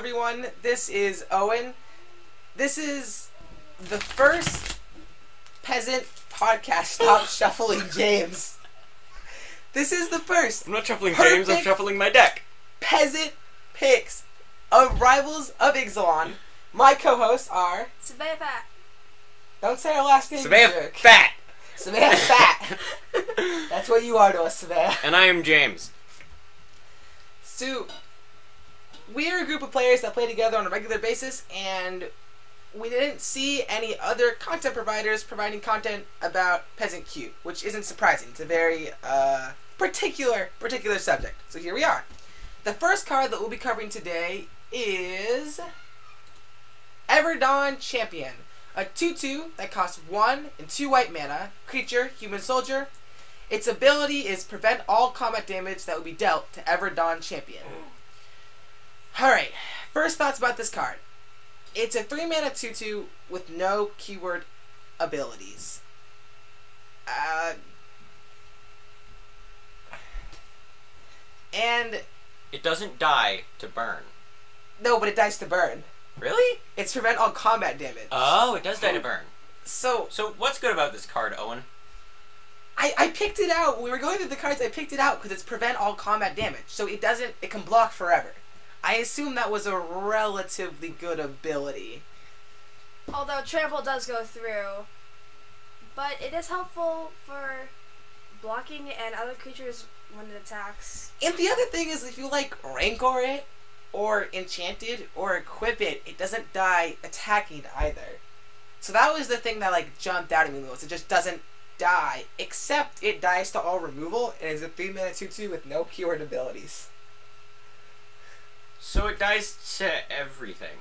everyone. This is Owen. This is the first Peasant podcast. Stop shuffling James. This is the first. I'm not shuffling James, I'm shuffling my deck. Peasant picks of Rivals of Ixalan. My co-hosts are... Saviea Fat. Don't say our last name, Saviea Fat. Saviea Fat. That's what you are to us, Saviea. And I am James. So, we are a group of players that play together on a regular basis, and we didn't see any other content providers providing content about Peasant Cube, which isn't surprising. It's a very particular subject. So here we are. The first card that we'll be covering today is Everdawn Champion, a 2/2 that costs 1 and 2 white mana, creature, human soldier. Its ability is prevent all combat damage that will be dealt to Everdawn Champion. Alright, first thoughts about this card. It's a 3 mana 2/2 with no keyword abilities. And it doesn't die to burn. No, but it dies to burn. Really? It's prevent all combat damage. Oh, it does die to burn. So what's good about this card, Owen? I picked it out. When we were going through the cards, I picked it out because it's prevent all combat damage. So it can block forever. I assume that was a relatively good ability. Although trample does go through, but it is helpful for blocking and other creatures when it attacks. And the other thing is, if you Rancor it, or enchant it, or equip it, it doesn't die attacking either. So that was the thing that jumped out at me most. It just doesn't die, except it dies to all removal, and is a 3 mana 2/2 with no keyword abilities. So it dies to everything.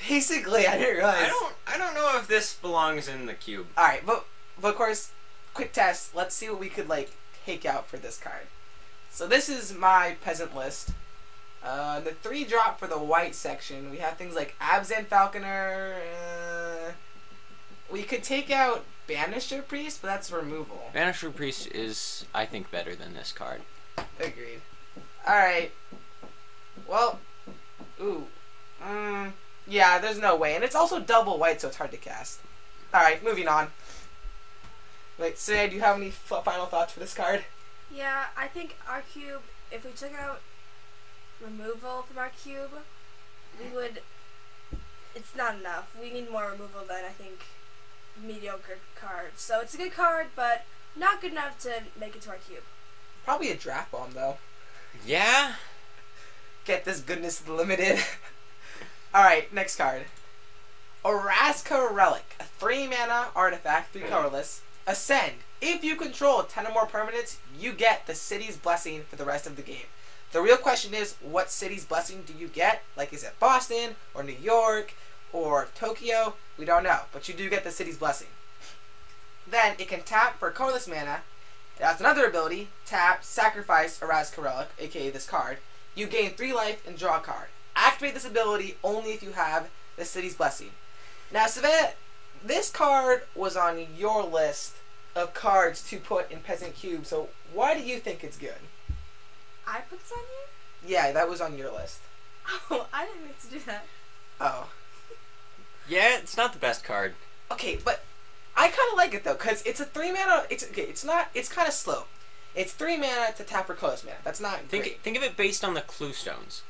Basically, I didn't realize. I don't know if this belongs in the cube. Alright, but of course, quick test. Let's see what we could take out for this card. So this is my Peasant list. The 3-drop for the white section. We have things like Absent Falconer. We could take out Banisher Priest, but that's removal. Banisher Priest is, I think, better than this card. Agreed. Alright. Well, yeah, there's no way. And it's also double white, so it's hard to cast. Alright, moving on. Wait, Sid, do you have any final thoughts for this card? Yeah, I think our cube, if we took out removal from our cube, it's not enough. We need more removal than, I think, mediocre cards. So it's a good card, but not good enough to make it to our cube. Probably a draft bomb, though. Yeah? Get this goodness limited. Alright, next card. Oraska Relic. A 3 mana artifact, 3 colorless. Ascend. If you control 10 or more permanents, you get the City's Blessing for the rest of the game. The real question is, what City's Blessing do you get? Is it Boston, or New York, or Tokyo? We don't know, but you do get the City's Blessing. Then, it can tap for colorless mana. It has another ability, tap, sacrifice Oraska Relic, aka this card. You gain 3 life and draw a card. Activate this ability only if you have the City's Blessing. Now, Saviea, this card was on your list of cards to put in Peasant Cube, so why do you think it's good? I put this on you? Yeah, that was on your list. Oh, I didn't mean to do that. Oh. Yeah, it's not the best card. Okay, but I kind of like it though, because it's a 3 mana. It's kind of slow. It's 3 mana to tap for colorless mana. That's not great. Think of it based on the clue stones.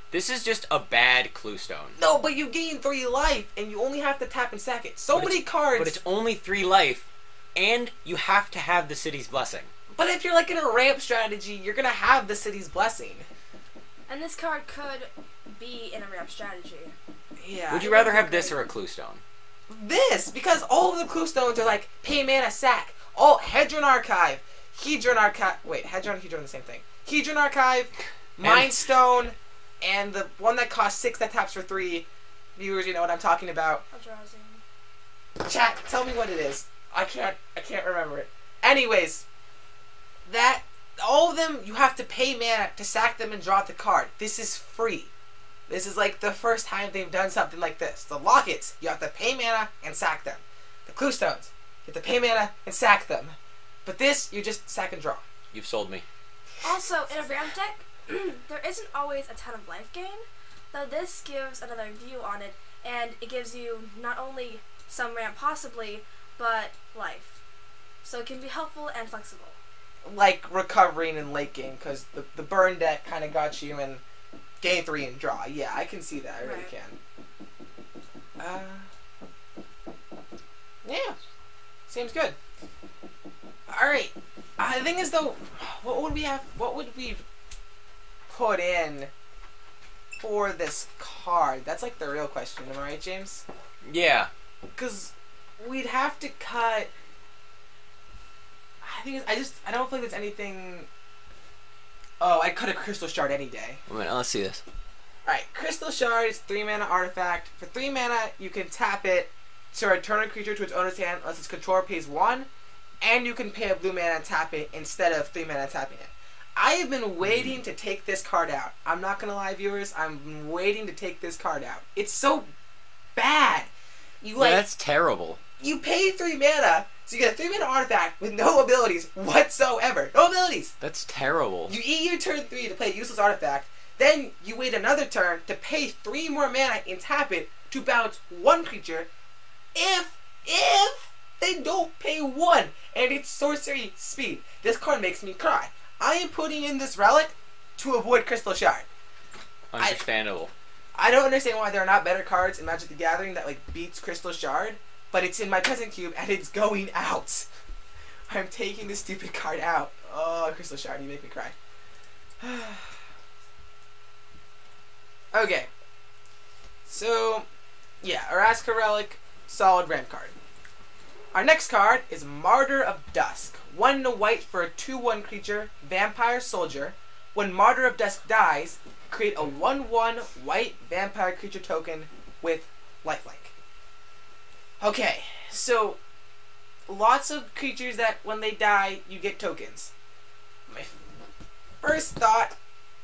This is just a bad clue stone. No, but you gain 3 life, and you only have to tap and sack it. So many cards. But it's only 3 life, and you have to have the City's Blessing. But if you're in a ramp strategy, you're gonna have the City's Blessing. And this card could be in a ramp strategy. Yeah. Would you rather have this or a clue stone? This, because all of the clue stones are pay mana sack. Oh, Hedron Archive, Hedron Archive. Wait, Hedron and Hedron are the same thing. Hedron Archive, Mind Stone, and the one that costs 6 that taps for 3. Viewers, you know what I'm talking about. Chat, tell me what it is. I can't remember it. Anyways, all of them, you have to pay mana to sack them and draw the card. This is free. This is the first time they've done something like this. The lockets, you have to pay mana and sack them. The clue stones, you have to pay mana and sack them. But this, you just sack and draw. You've sold me. Also, in a ramp deck, there isn't always a ton of life gain. Though this gives another view on it, and it gives you not only some ramp possibly, but life. So it can be helpful and flexible. Like recovering in late game, because the burn deck kind of got you in game 3 and draw. Yeah, I can see that. I really can. Yeah, seems good. All right. The thing is, though, what would we put in for this card? That's like the real question. Am I right, James? Yeah. Because we'd have to cut. I don't think there's anything. Oh, I'd cut a Crystal Shard any day. Wait a minute, let's see this. Alright, Crystal Shard is 3 mana artifact. For 3 mana, you can tap it to return a creature to its owner's hand unless its controller pays 1, and you can pay a blue mana and tap it instead of 3 mana tapping it. I have been waiting to take this card out. I'm not gonna lie, viewers. I'm waiting to take this card out. It's so bad. That's terrible. You pay 3 mana, so you get a 3 mana artifact with no abilities whatsoever. No abilities. That's terrible. You eat your turn 3 to play a useless artifact. Then you wait another turn to pay 3 more mana and tap it to bounce 1 creature. If they don't pay 1 and it's sorcery speed, this card makes me cry. I am putting in this relic to avoid Crystal Shard. Understandable. I don't understand why there are not better cards in Magic the Gathering that beats Crystal Shard, but it's in my Peasant Cube and it's going out. I'm taking this stupid card out. Oh, Crystal Shard, you make me cry. Okay. So, yeah, Araska Relic, solid ramp card. Our next card is Martyr of Dusk. 1 white for a 2/1 creature, Vampire Soldier. When Martyr of Dusk dies, create a 1/1 white vampire creature token with lifelink. Okay, so lots of creatures that when they die, you get tokens. My first thought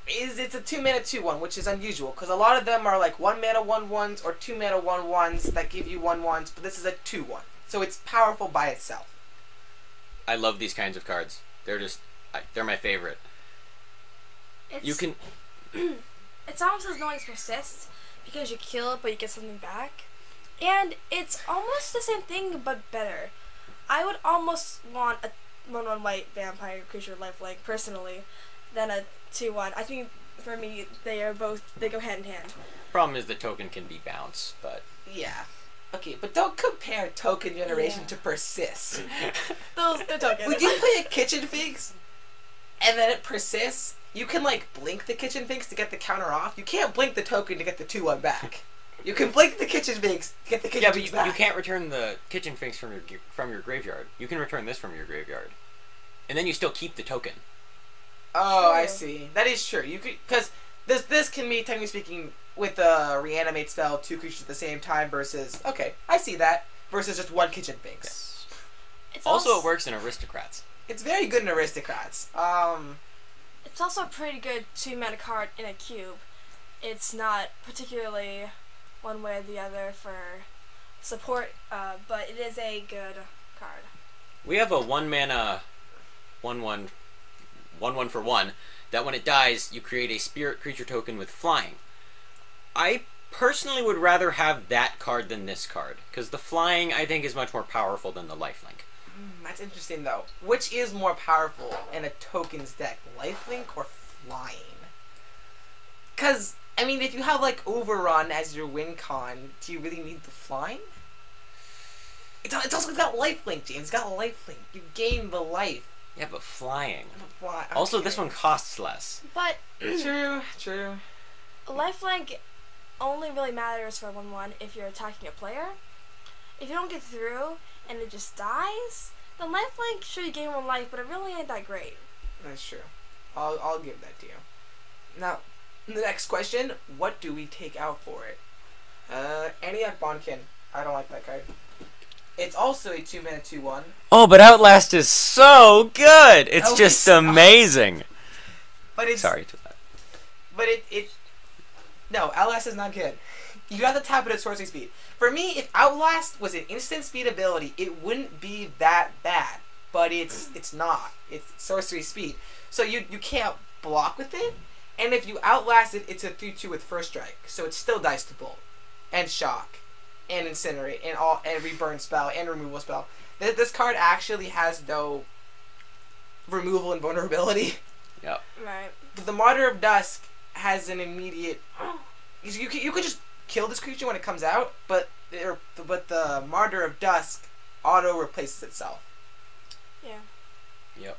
is it's a 2 mana 2/1, which is unusual because a lot of them are like 1 mana 1/1s or 2 mana 1/1s that give you 1/1s, but this is a 2/1, so it's powerful by itself. I love these kinds of cards. They're my favorite. It's almost as annoying as Persist because you kill it but you get something back, and it's almost the same thing but better. I would almost want a 1/1 white vampire creature lifelink personally than a 2/1. I think for me they go hand in hand. Problem is the token can be bounced, but yeah. Okay, but don't compare token generation to persist. The tokens. When you play a Kitchen Finks and then it persists, you can blink the Kitchen Finks to get the counter off. You can't blink the token to get the 2/1 back. You can blink the Kitchen Finks to get the Kitchen Finks back. You can't return the Kitchen Finks from your graveyard. You can return this from your graveyard, and then you still keep the token. Oh, I see. That is true. You could, because this can be, technically speaking, with a reanimate spell, 2 creatures at the same time versus, okay, I see that, versus just 1 Kitchen Finks. Yes. Also, it works in Aristocrats. It's very good in Aristocrats. It's also a pretty good 2 mana card in a cube. It's not particularly one way or the other for support, but it is a good card. We have a 1 mana 1/1 for 1 that when it dies, you create a spirit creature token with flying. I personally would rather have that card than this card, because the flying, I think, is much more powerful than the lifelink. That's interesting, though. Which is more powerful in a tokens deck, lifelink or flying? Because, I mean, if you have, Overrun as your win con, do you really need the flying? It's also got lifelink, James. It's got lifelink. You gain the life. Yeah, but flying. Okay. Also, this one costs less. But True. lifelink only really matters for 1/1 if you're attacking a player. If you don't get through and it just dies, then lifelink, sure, you gain 1 life, but it really ain't that great. That's true. I'll give that to you. Now, the next question: what do we take out for it? Aniak Bonkin. I don't like that card. It's also a 2 mana 2/1. Oh, but Outlast is so good! It's just amazing! But it's... Sorry to that. But no, Outlast is not good. You have to tap it at sorcery speed. For me, if Outlast was an instant speed ability, it wouldn't be that bad. But it's not. It's sorcery speed. So you can't block with it, And if you outlast it, it's a 3/2 with first strike. So it still dies to bolt. And shock. And incinerate. And every burn spell. And removal spell. This card actually has no removal and vulnerability. Yep. Right. The Martyr of Dusk has an immediate... You could just kill this creature when it comes out, but the Martyr of Dusk auto-replaces itself. Yeah. Yep.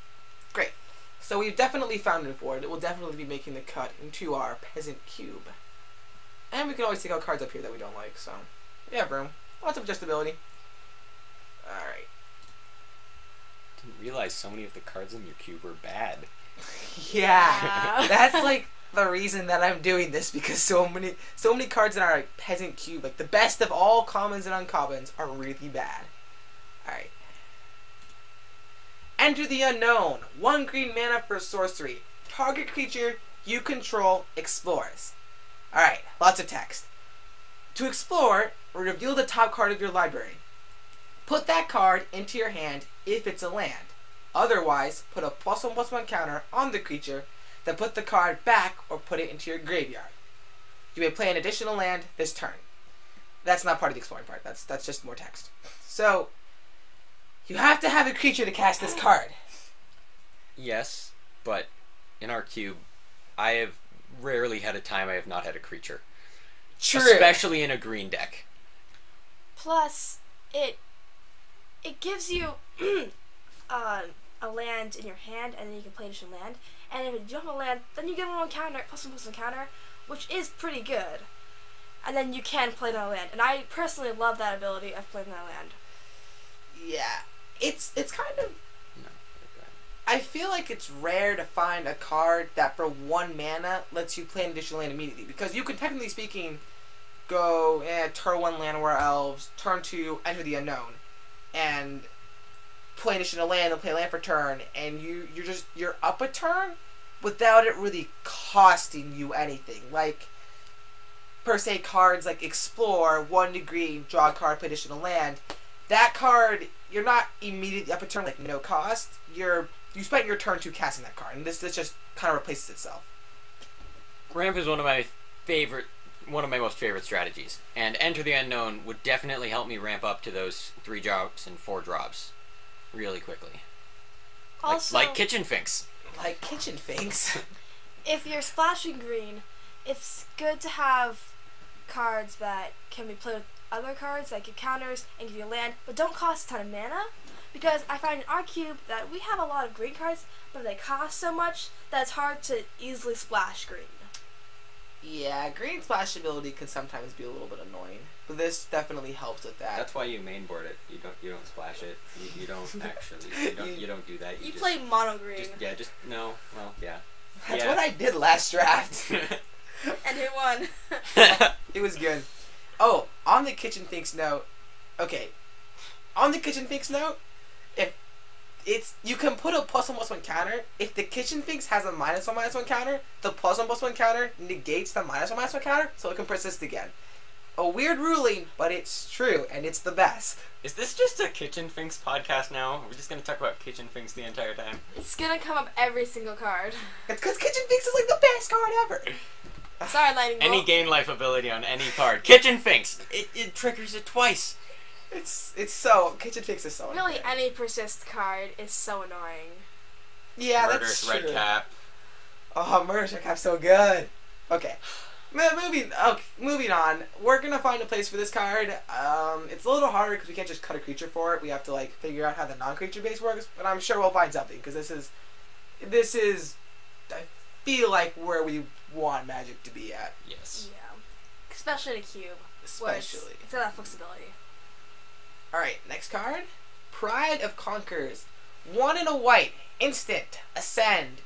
Great. So we've definitely found a board. It will definitely be making the cut into our Peasant Cube. And we can always take out cards up here that we don't like, so we have room. Lots of adjustability. Alright. Didn't realize so many of the cards in your cube were bad. Yeah. That's like the reason that I'm doing this, because so many cards in our Peasant Cube, like the best of all commons and uncommons, are really bad. Alright. Enter the Unknown. 1 green mana for sorcery. Target creature you control explores. Alright, lots of text. To explore, reveal the top card of your library. Put that card into your hand if it's a land. Otherwise, put a +1/+1 counter on the creature, then put the card back or put it into your graveyard. You may play an additional land this turn. That's not part of the exploring part. That's just more text. So, you have to have a creature to cast this card. Yes, but in our cube, I have rarely had a time I have not had a creature. True. Especially in a green deck. Plus, it gives you a land in your hand, and then you can play additional land. And if you don't have a land, then you get one counter, +1/+1 counter, which is pretty good. And then you can play another land. And I personally love that ability of playing that land. Yeah. It's kind of... No. I feel like it's rare to find a card that for 1 mana lets you play an additional land immediately. Because you can, technically speaking, go turn 1 Llanowar Elves, turn 2 Enter the Unknown, and play an additional land and play a land for turn, and you're up a turn without it really costing you anything. Like, per se, cards like Explore, 1 degree, draw a card, play additional land. That card, you're not immediately up a turn, like no cost. You spent your turn 2 casting that card, and this just kind of replaces itself. Ramp is one of my most favorite strategies, and Enter the Unknown would definitely help me ramp up to those 3 drops and 4 drops really quickly. Also, like Kitchen Finks. Like Kitchen Finks. if you're splashing green, it's good to have cards that can be played with other cards that give counters and give you land, but don't cost a ton of mana. Because I find in our cube that we have a lot of green cards, but they cost so much that it's hard to easily splash green. Yeah, green splash ability can sometimes be a little bit annoying, but this definitely helps with that. That's why you mainboard it. You don't splash it. You don't actually. You don't do that. You just play mono green. No. Well, yeah. That's what I did last draft. And who won? It was good. Oh, on the Kitchen Finks note, okay. On the Kitchen Finks note, you can put a +1/+1 counter. If the Kitchen Finks has a -1/-1 counter, the +1/+1 counter negates the -1/-1 counter, so it can persist again. A weird ruling, but it's true, and it's the best. Is this just a Kitchen Finks podcast now? We're just gonna talk about Kitchen Finks the entire time. It's gonna come up every single card. It's because Kitchen Finks is like the best card ever. Sorry, Lightning Bolt. Any gain life ability on any card. Kitchen Finks! It triggers it twice. It's so... Kitchen Finks is so Really, annoying. any persist card is so annoying. Yeah, Murderous that's true. Red Cap. Oh, Murderous Red Cap's so good. Okay. Moving on. We're gonna find a place for this card. It's a little harder because we can't just cut a creature for it. We have to like figure out how the non-creature base works. But I'm sure we'll find something because this is. I feel like where we want Magic to be at. Yes. Yeah. Especially in a cube. Especially. It's got that flexibility. All right, next card. Pride of Conquerors. 1 and a white. Instant. Ascend.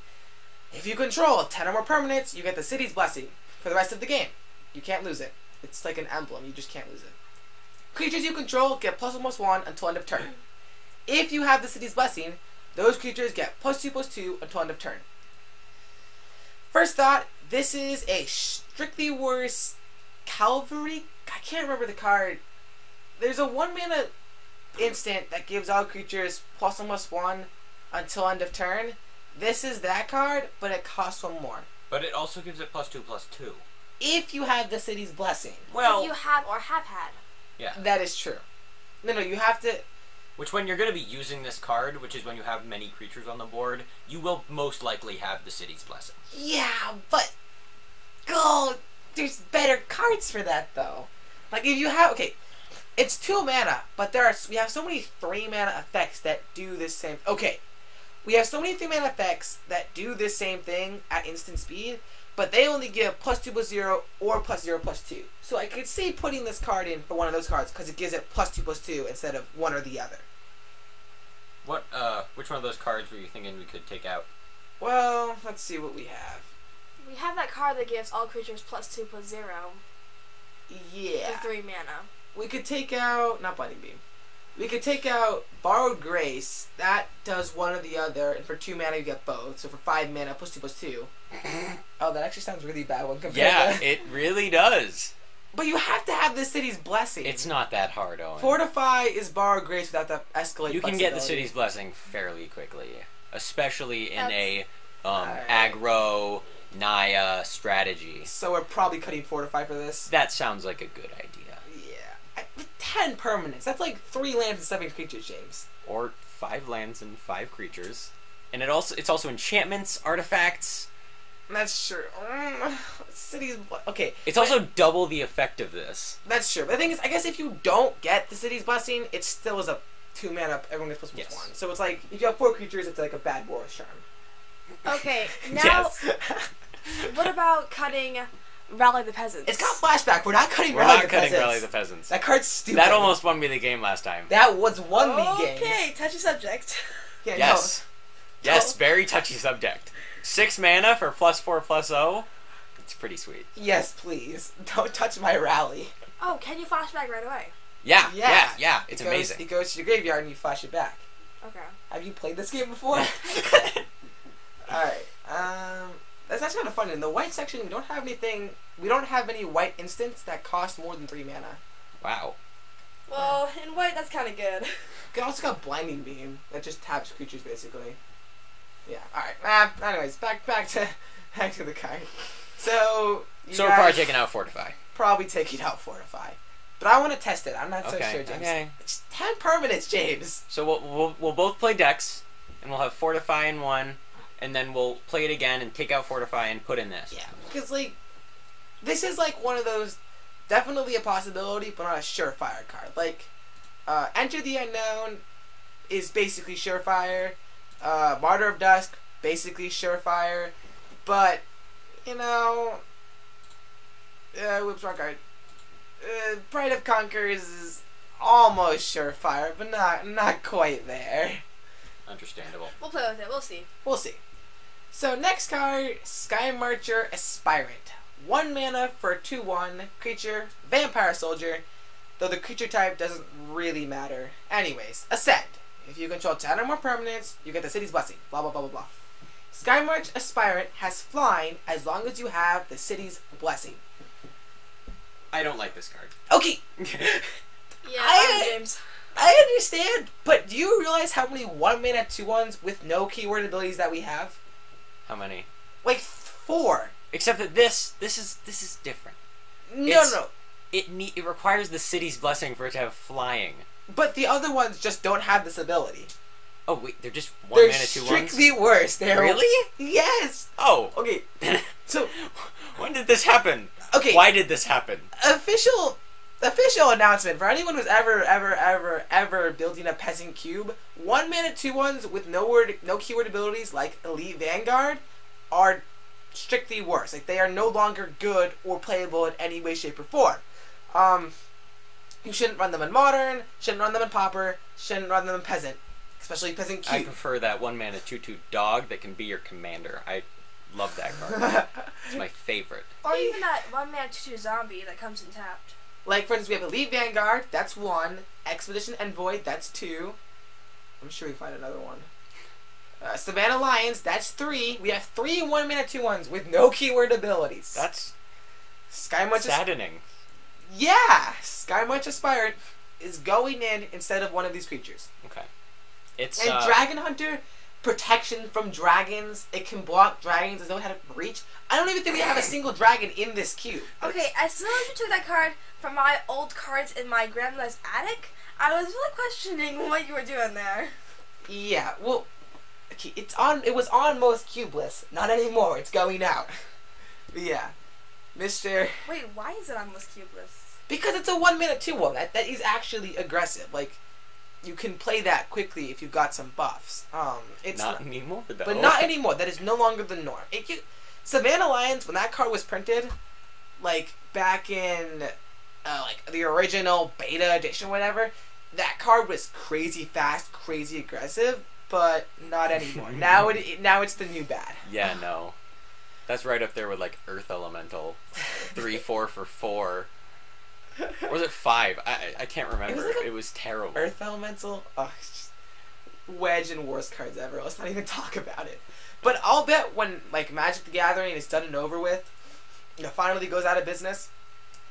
If you control 10 or more permanents, you get the City's Blessing for the rest of the game. You can't lose it. It's like an emblem. You just can't lose it. Creatures you control get +1/+1 until end of turn. If you have the City's Blessing, those creatures get +2/+2 until end of turn. First thought, this is a Strictly Worse Cavalry. I can't remember the card. There's a 1 mana instant that gives all creatures +1/+1 until end of turn. This is that card, but it costs 1 more. But it also gives it +2/+2. If you have the city's blessing. Well, if you have or have had. Yeah. That is true. No, you have to... Which, when you're going to be using this card, which is when you have many creatures on the board, you will most likely have the city's blessing. Yeah, but... Oh, there's better cards for that, though. Like, if you have... Okay, it's 2 mana, but we have so many 3 mana effects that do this same... Okay, we have so many 3 mana effects that do this same thing at instant speed, but they only give +2/+0 or +0/+2. So I could see putting this card in for one of those cards because it gives it +2/+2 instead of one or the other. Which one of those cards were you thinking we could take out? Well, let's see what we have. We have that card that gives all creatures +2/+0 Yeah. for 3 mana. We could take out... Not Blinding Beam. We could take out Borrowed Grace. That does one or the other. And for 2 mana, you get both. So for 5 mana, +2/+2. Oh, that actually sounds really bad when compared to... it really does. But you have to have the city's blessing. It's not that hard, Owen. Fortify is Borrowed Grace without the escalate. You can get the city's blessing fairly quickly. Especially in a Alright. aggro Naya strategy. So we're probably cutting Fortify for this. That sounds like a good idea. Yeah. 10 permanents. That's like 3 lands and 7 creatures, James. Or 5 lands and 5 creatures. And it's also enchantments, artifacts. That's true. City's... Okay. It's also double the effect of this. That's true. But the thing is, I guess if you don't get the city's blessing, it still is a 2 mana, everyone gets +1. Yes. So it's like, if you have 4 creatures, it's like a bad Boros charm. Okay, now Yes. what about cutting Rally the Peasants? It's got flashback. We're not cutting We're Rally not the cutting Peasants. Rally the Peasants. That card's stupid. That almost won me the game last time. That was one league game. Okay, touchy subject. Yeah, Yes. No. Yes, very touchy subject. 6 mana for +4/+0. It's pretty sweet. Yes, please. Don't touch my Rally. Oh, can you flashback right away? Yeah. Yeah. It's It goes- amazing. It goes to your graveyard and you flash it back. Okay. Have you played this game before? Alright. That's actually kind of fun. In the white section, we don't have anything... We don't have any white instants that cost more than 3 mana. Wow. Well, in white, that's kind of good. We also got Blinding Beam that just taps creatures basically. Yeah. All right. Anyways, back to the card. So you So we're guys probably taking out Fortify. probably taking out Fortify, but I want to test it. I'm not so Okay, sure, James. okay. It's 10 permanents, James. So we'll both play decks, and we'll have Fortify in one, and then we'll play it again and take out Fortify and put in this. Yeah, because like this is like one of those definitely a possibility, but not a surefire card. Like Enter the Unknown is basically surefire. Martyr of Dusk, basically surefire, but you know, whoops, wrong card. Pride of Conquerors is almost surefire, but not quite there. Understandable. We'll play with it. We'll see. We'll see. So next card, Sky Marcher Aspirant. 1 mana for a 2/1 creature, vampire soldier, though the creature type doesn't really matter. Anyways, Ascend. If you control 10 or more permanents, you get the city's blessing. Blah, blah, blah, blah, blah. Skymarch Aspirant has flying as long as you have the city's blessing. I don't like this card. Okay, Yeah, I- James. I understand, but do you realize how many 1 mana 2/1s with no keyword abilities that we have? How many? Like 4. Except that this is different. No. It requires the city's blessing for it to have flying. But the other ones just don't have this ability. Oh wait, they're just 1 They're mana 2/1s? strictly worse. They're Really? Yes. Oh. Okay. So When did this happen? okay. Why did this happen? Official announcement for anyone who's ever building a Peasant cube. 1 mana 2/1s with no keyword abilities like Elite Vanguard are strictly worse. Like they are no longer good or playable in any way, shape, or form. You shouldn't run them in Modern. Shouldn't run them in Pauper. Shouldn't run them in Peasant, especially Peasant I cube. prefer that 1 mana 2/2 dog that can be your commander. I love that card. It's my favorite. Or even that 1 mana 2/2 zombie that comes in tapped. Like for instance, we have Elite Vanguard. That's 1. Expedition Envoy. That's 2. I'm sure we can find another one. Savannah Lions. That's 3. We have 3 1 mana 2/1s with no keyword abilities. That's Skymarch. saddening. Yeah, Skymarch Aspirant is going in instead of one of these creatures. Okay. It's And Dragon Hunter, protection from dragons. It can block dragons as though it had a reach. I don't even think we have a single dragon in this cube. Okay, as soon as you took that card from my old cards in my grandmother's attic, I was really questioning what you were doing there. Yeah, well, okay, it was on most cube lists. Not anymore. It's going out. But yeah, Mr. Wait, why is it on most cube lists? Because it's a 1-mana 2/1. That is actually aggressive. Like, you can play that quickly if you've got some buffs. It's not anymore, though. But not anymore. That is no longer the norm. Savannah Lions, when that card was printed, like back in like the original beta edition, whatever, that card was crazy fast, crazy aggressive, but not anymore. now it's the new bad. Yeah, no, that's right up there with like Earth Elemental, 3/4 for 4. Or was it 5? I can't remember. It was terrible. Earth Elemental? Oh, it's just wedge and worst cards ever. Let's not even talk about it. But I'll bet when like Magic the Gathering is done and over with, finally goes out of business,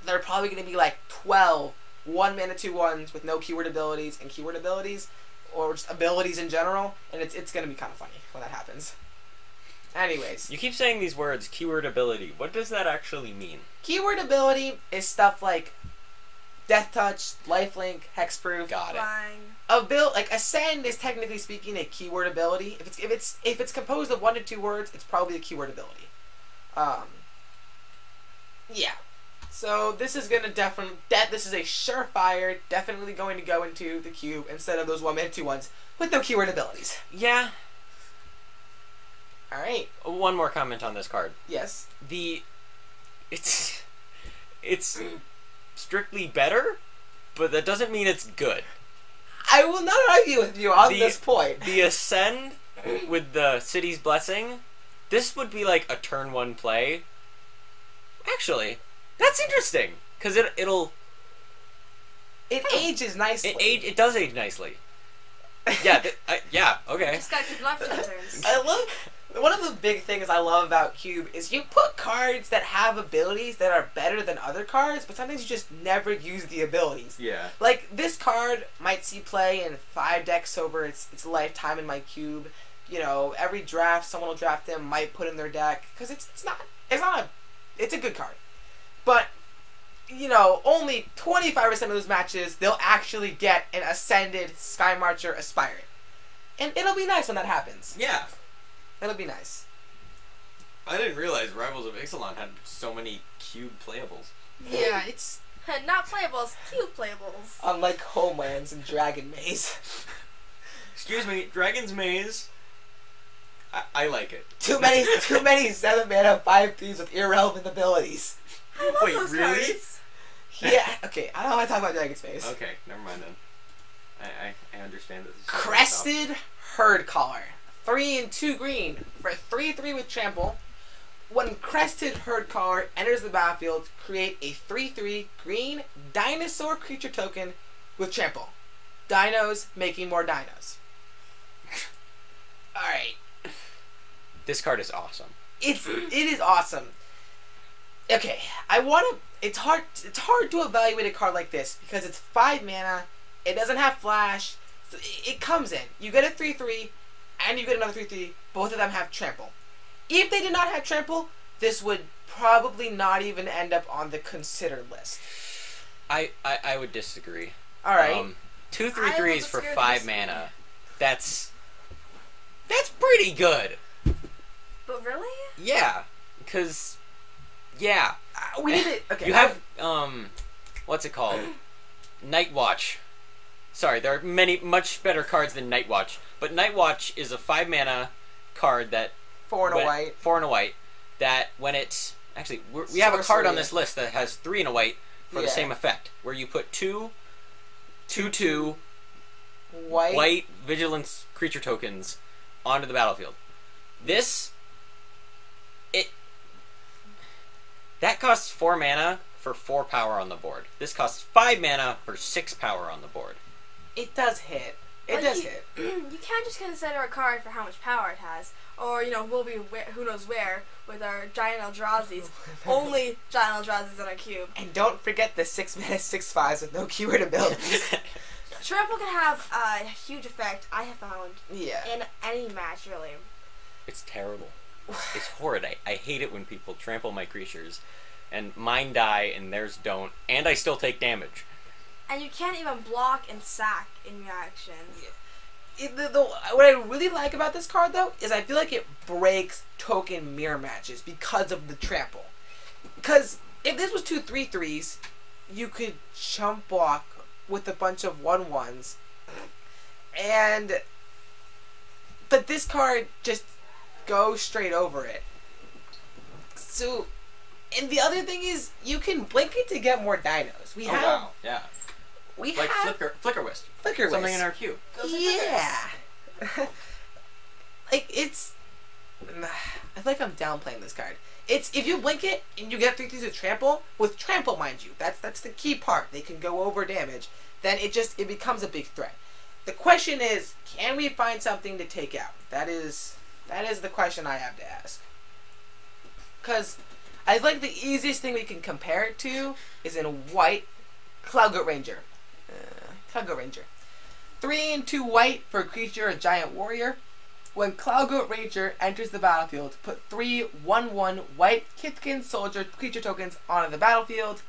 there are probably going to be like 12 1-mana 2/1s with no keyword abilities and keyword abilities, or just abilities in general, and it's going to be kind of funny when that happens. Anyways. You keep saying these words, keyword ability. What does that actually mean? Keyword ability is stuff like Death Touch, Lifelink, Hexproof. Got it. Flying. Like Ascend is technically speaking a keyword ability. If it's composed of 1 to 2 words, it's probably a keyword ability. Yeah. So this is gonna this is a surefire, definitely going to go into the cube instead of those 1-mana 2/1s with no keyword abilities. Yeah. All right. One more comment on this card. Yes. It's strictly better, but that doesn't mean it's good. I will not argue with you on this point. The Ascend with the City's Blessing, this would be like a turn 1 play. Actually, that's interesting because it ages nicely. It does age nicely. Yeah. Yeah. Okay. Just gotta keep left turns. One of the big things I love about Cube is you put cards that have abilities that are better than other cards, but sometimes you just never use the abilities. Yeah. Like, this card might see play in 5 decks over its lifetime in my Cube. Every draft, someone will draft them, might put in their deck, because it's a good card. But, only 25% of those matches, they'll actually get an Ascended Sky Marcher Aspirant. And it'll be nice when that happens. Yeah. It'll be nice. I didn't realize Rivals of Ixalan had so many cube playables. Yeah, it's... Not playables, cube playables. Unlike Homelands and Dragon Maze. Excuse me, Dragon's Maze. I like it. Too many 7-mana 5/3s with irrelevant abilities. I love Wait, those really? cards. Yeah, okay, I don't want to talk about Dragon's Maze. Okay, never mind then. I understand that. Crested Herd Caller. 3 and 2 green for 3/3 with trample. When Crested Herd Caller enters the battlefield, create a 3/3 green dinosaur creature token with trample. Dinos making more dinos. Alright. This card is awesome. It is awesome. Okay, it's hard to evaluate a card like this because it's 5 mana, it doesn't have flash, so it comes in. You get a 3/3 and you get another 3/3, both of them have trample. If they did not have trample, this would probably not even end up on the considered list. I would disagree. Alright. 2 3/3s for 5 mana. That's pretty good. But really? Yeah. Because, yeah. We need it. Okay. You have, what's it called? Night Watch. Sorry, there are much better cards than Night Watch. But Night Watch is a 5 mana card that... 4 and a white. 4 and a white. That when it's... Actually, we have a card on this list that has 3 and a white for the same effect. Where you put 2 white vigilance creature tokens onto the battlefield. That costs 4 mana for 4 power on the board. This costs 5 mana for 6 power on the board. It does hit. It does hit. You can't just consider a card for how much power it has. Or, we'll be who knows where with our giant Eldrazi's. Only giant Eldrazi's in our cube. And don't forget the 6 mana 6/5s with no keyword abilities. Trample can have a huge effect, I have found, Yeah. in any match, really. It's terrible. It's horrid. I hate it when people trample my creatures, and mine die and theirs don't, and I still take damage. And you can't even block and sack in reaction. What I really like about this card, though, is I feel like it breaks token mirror matches because of the trample. Because if this was 2 3/3s, you could chump block with a bunch of 1/1s, but this card just goes straight over it. So, and the other thing is, you can blink it to get more dinos. Yeah. We Like have Flicker Wisp. Flicker Wisp. Something in our queue. Yeah. Like, it's... I feel like I'm downplaying this card. It's, if you blink it and you get 3/3s with trample, mind you, that's the key part. They can go over damage. Then it becomes a big threat. The question is, can we find something to take out? That is the question I have to ask. Because I think the easiest thing we can compare it to is in white, Cloud Goat Ranger. 3 and 2 white for a creature, a giant warrior. When Cloud Goat Ranger enters the battlefield, put 3 1/1 white Kithkin soldier creature tokens onto the battlefield.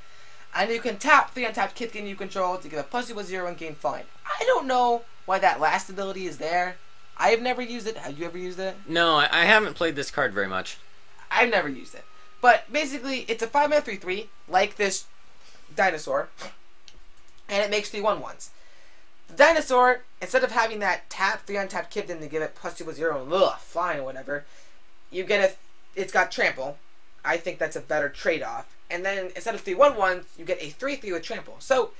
And you can tap 3 untapped Kithkin you control to give a +0 and gain flying. I don't know why that last ability is there. I have never used it. Have you ever used it? No, I haven't played this card very much. I've never used it. But basically, it's a 5-mana 3/3, like this dinosaur. And it makes 3 1/1s. The dinosaur, instead of having that tap 3 untapped Kithkin to give it +0 and flying or whatever, you get it's got trample. I think that's a better trade-off. And then instead of 3 1/1s, you get a 3/3 with trample. So,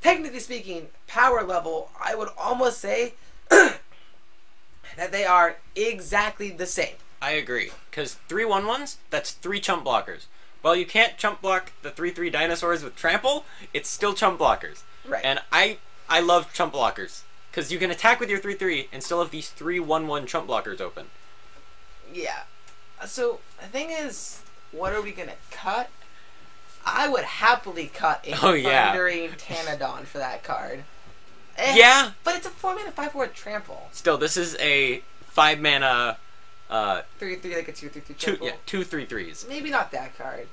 technically speaking, power level, I would almost say that they are exactly the same. I agree. Because 3 1/1s, that's 3 chump blockers. While you can't chump block the 3/3 dinosaurs with trample, it's still chump blockers. Right. And I love chump blockers. Because you can attack with your 3/3 and still have these 3 1/1 chump blockers open. Yeah. So, the thing is, what are we going to cut? I would happily cut a Thundering Pteranodon for that card. Yeah. But it's a 4-mana 5/4 trample. Still, this is a 5-mana... 3/3 like a 2/3 trample. 2 3/3s. Maybe not that card.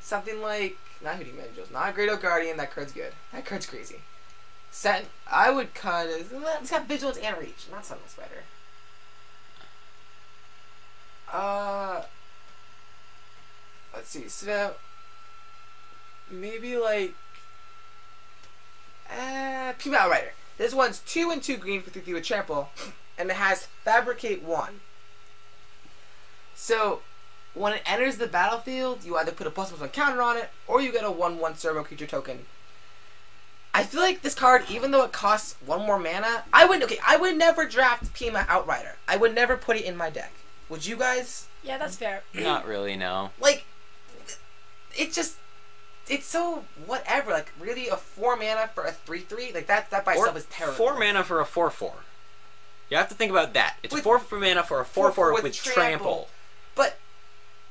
Something like... Not Hooting Managers. Not Great Oak Guardian. That card's good. That card's crazy. I would cut... It's got Vigilance and Reach. Not Sunless Spider. Let's see. So... Maybe like... Puma Outrider. This one's 2 and 2 green for 3/3 with trample. And it has Fabricate 1. So, when it enters the battlefield, you either put a +1 counter on it, or you get a 1/1 servo creature token. I feel like this card, even though it costs 1 more mana, I would never draft Pima Outrider. I would never put it in my deck. Would you guys? Yeah, that's fair. Not really, no. Like, it's so whatever. Like, really, a 4 mana for a 3/3? Like, that by itself is terrible. 4 mana for a 4/4. You have to think about that. It's With 4 mana for a 4/4 with trample. But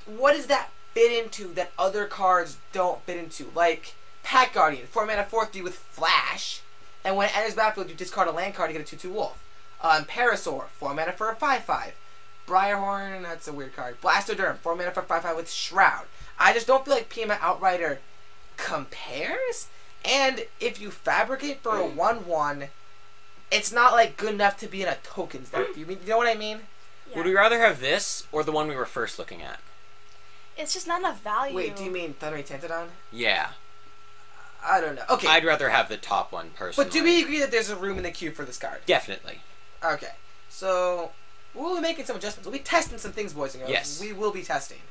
what does that fit into that other cards don't fit into? Like Pack Guardian, 4 mana 4/3 with Flash, and when it enters battlefield, you discard a land card to get a 2/2 wolf. Parasaur, 4 mana for a 5/5. Briarhorn, that's a weird card. Blastoderm, 4 mana for a 5/5 with Shroud. I just don't feel like Pima Outrider compares. And if you fabricate for a 1/1, it's not like good enough to be in a tokens deck. You know what I mean? Yeah. Would we rather have this or the one we were first looking at? It's just not enough value. Wait, do you mean Thundering Tantodon? Yeah. I don't know. Okay. I'd rather have the top one, personally. But do we agree that there's a room in the queue for this card? Definitely. Okay. So, we'll be making some adjustments. We'll be testing some things, boys and girls. Yes. We will be testing.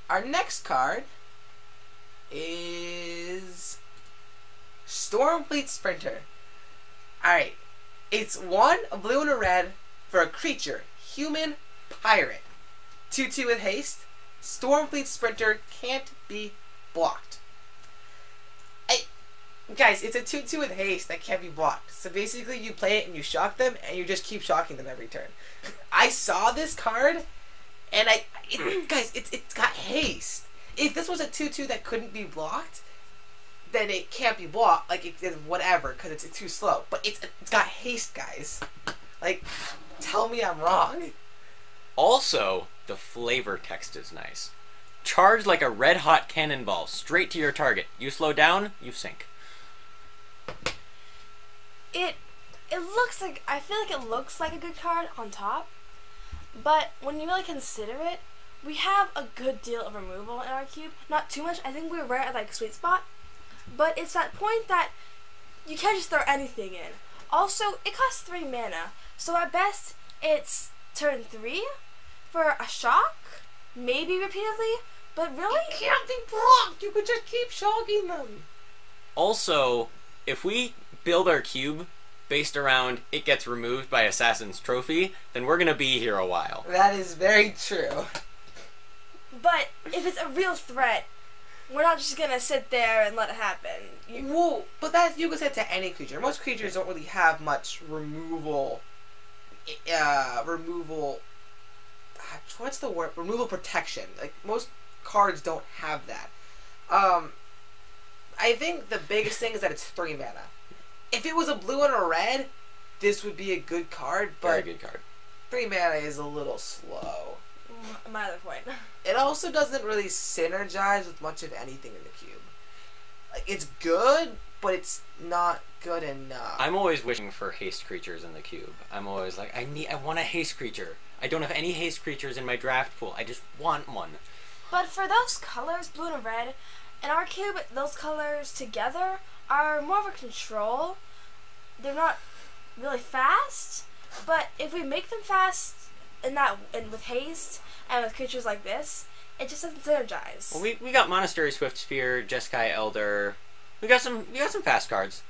Our next card is Stormfleet Sprinter. Alright. It's 1, a blue and a red for a creature. Human pirate. 2/2 with haste. Stormfleet Sprinter can't be blocked. Guys, it's a 2/2 with haste that can't be blocked. So basically you play it and you shock them and you just keep shocking them every turn. I saw this card and guys, it's got haste. If this was a 2/2 that couldn't be blocked, then it can't be blocked. Like, it's whatever, because it's too slow. But it's got haste, guys. Like, tell me I'm wrong. Also, the flavor text is nice. Charge like a red-hot cannonball, straight to your target. You slow down, you sink. It looks like, I feel like it looks like a good card on top, but when you really consider it, we have a good deal of removal in our cube. Not too much. I think we're right at like sweet spot, but it's that point that you can't just throw anything in. Also, it costs 3 mana, so at best it's turn 3 for a shock, maybe repeatedly, but really It can't be blocked. You could just keep shocking them. Also, if we build our cube based around it gets removed by Assassin's Trophy, then we're gonna be here a while. That is very true. But if it's a real threat, we're not just gonna sit there and let it happen. Well, but that you could say to any creature. Most creatures don't really have much removal. What's the word? Removal protection. Like, most cards don't have that. I think the biggest thing is that it's 3 mana. If it was a blue and a red, this would be a good card, but Very good card. 3 mana is a little slow. My other point. It also doesn't really synergize with much of anything in the cube. Like, it's good, but it's not good enough. I'm always wishing for haste creatures in the cube. I'm always like, I want a haste creature. I don't have any haste creatures in my draft pool. I just want one. But for those colors, blue and red, in our cube, those colors together are more of a control. They're not really fast, but if we make them fast and with haste and with creatures like this, it just doesn't synergize. Well, we got Monastery Swift Spear, Jeskai Elder. We got some fast cards.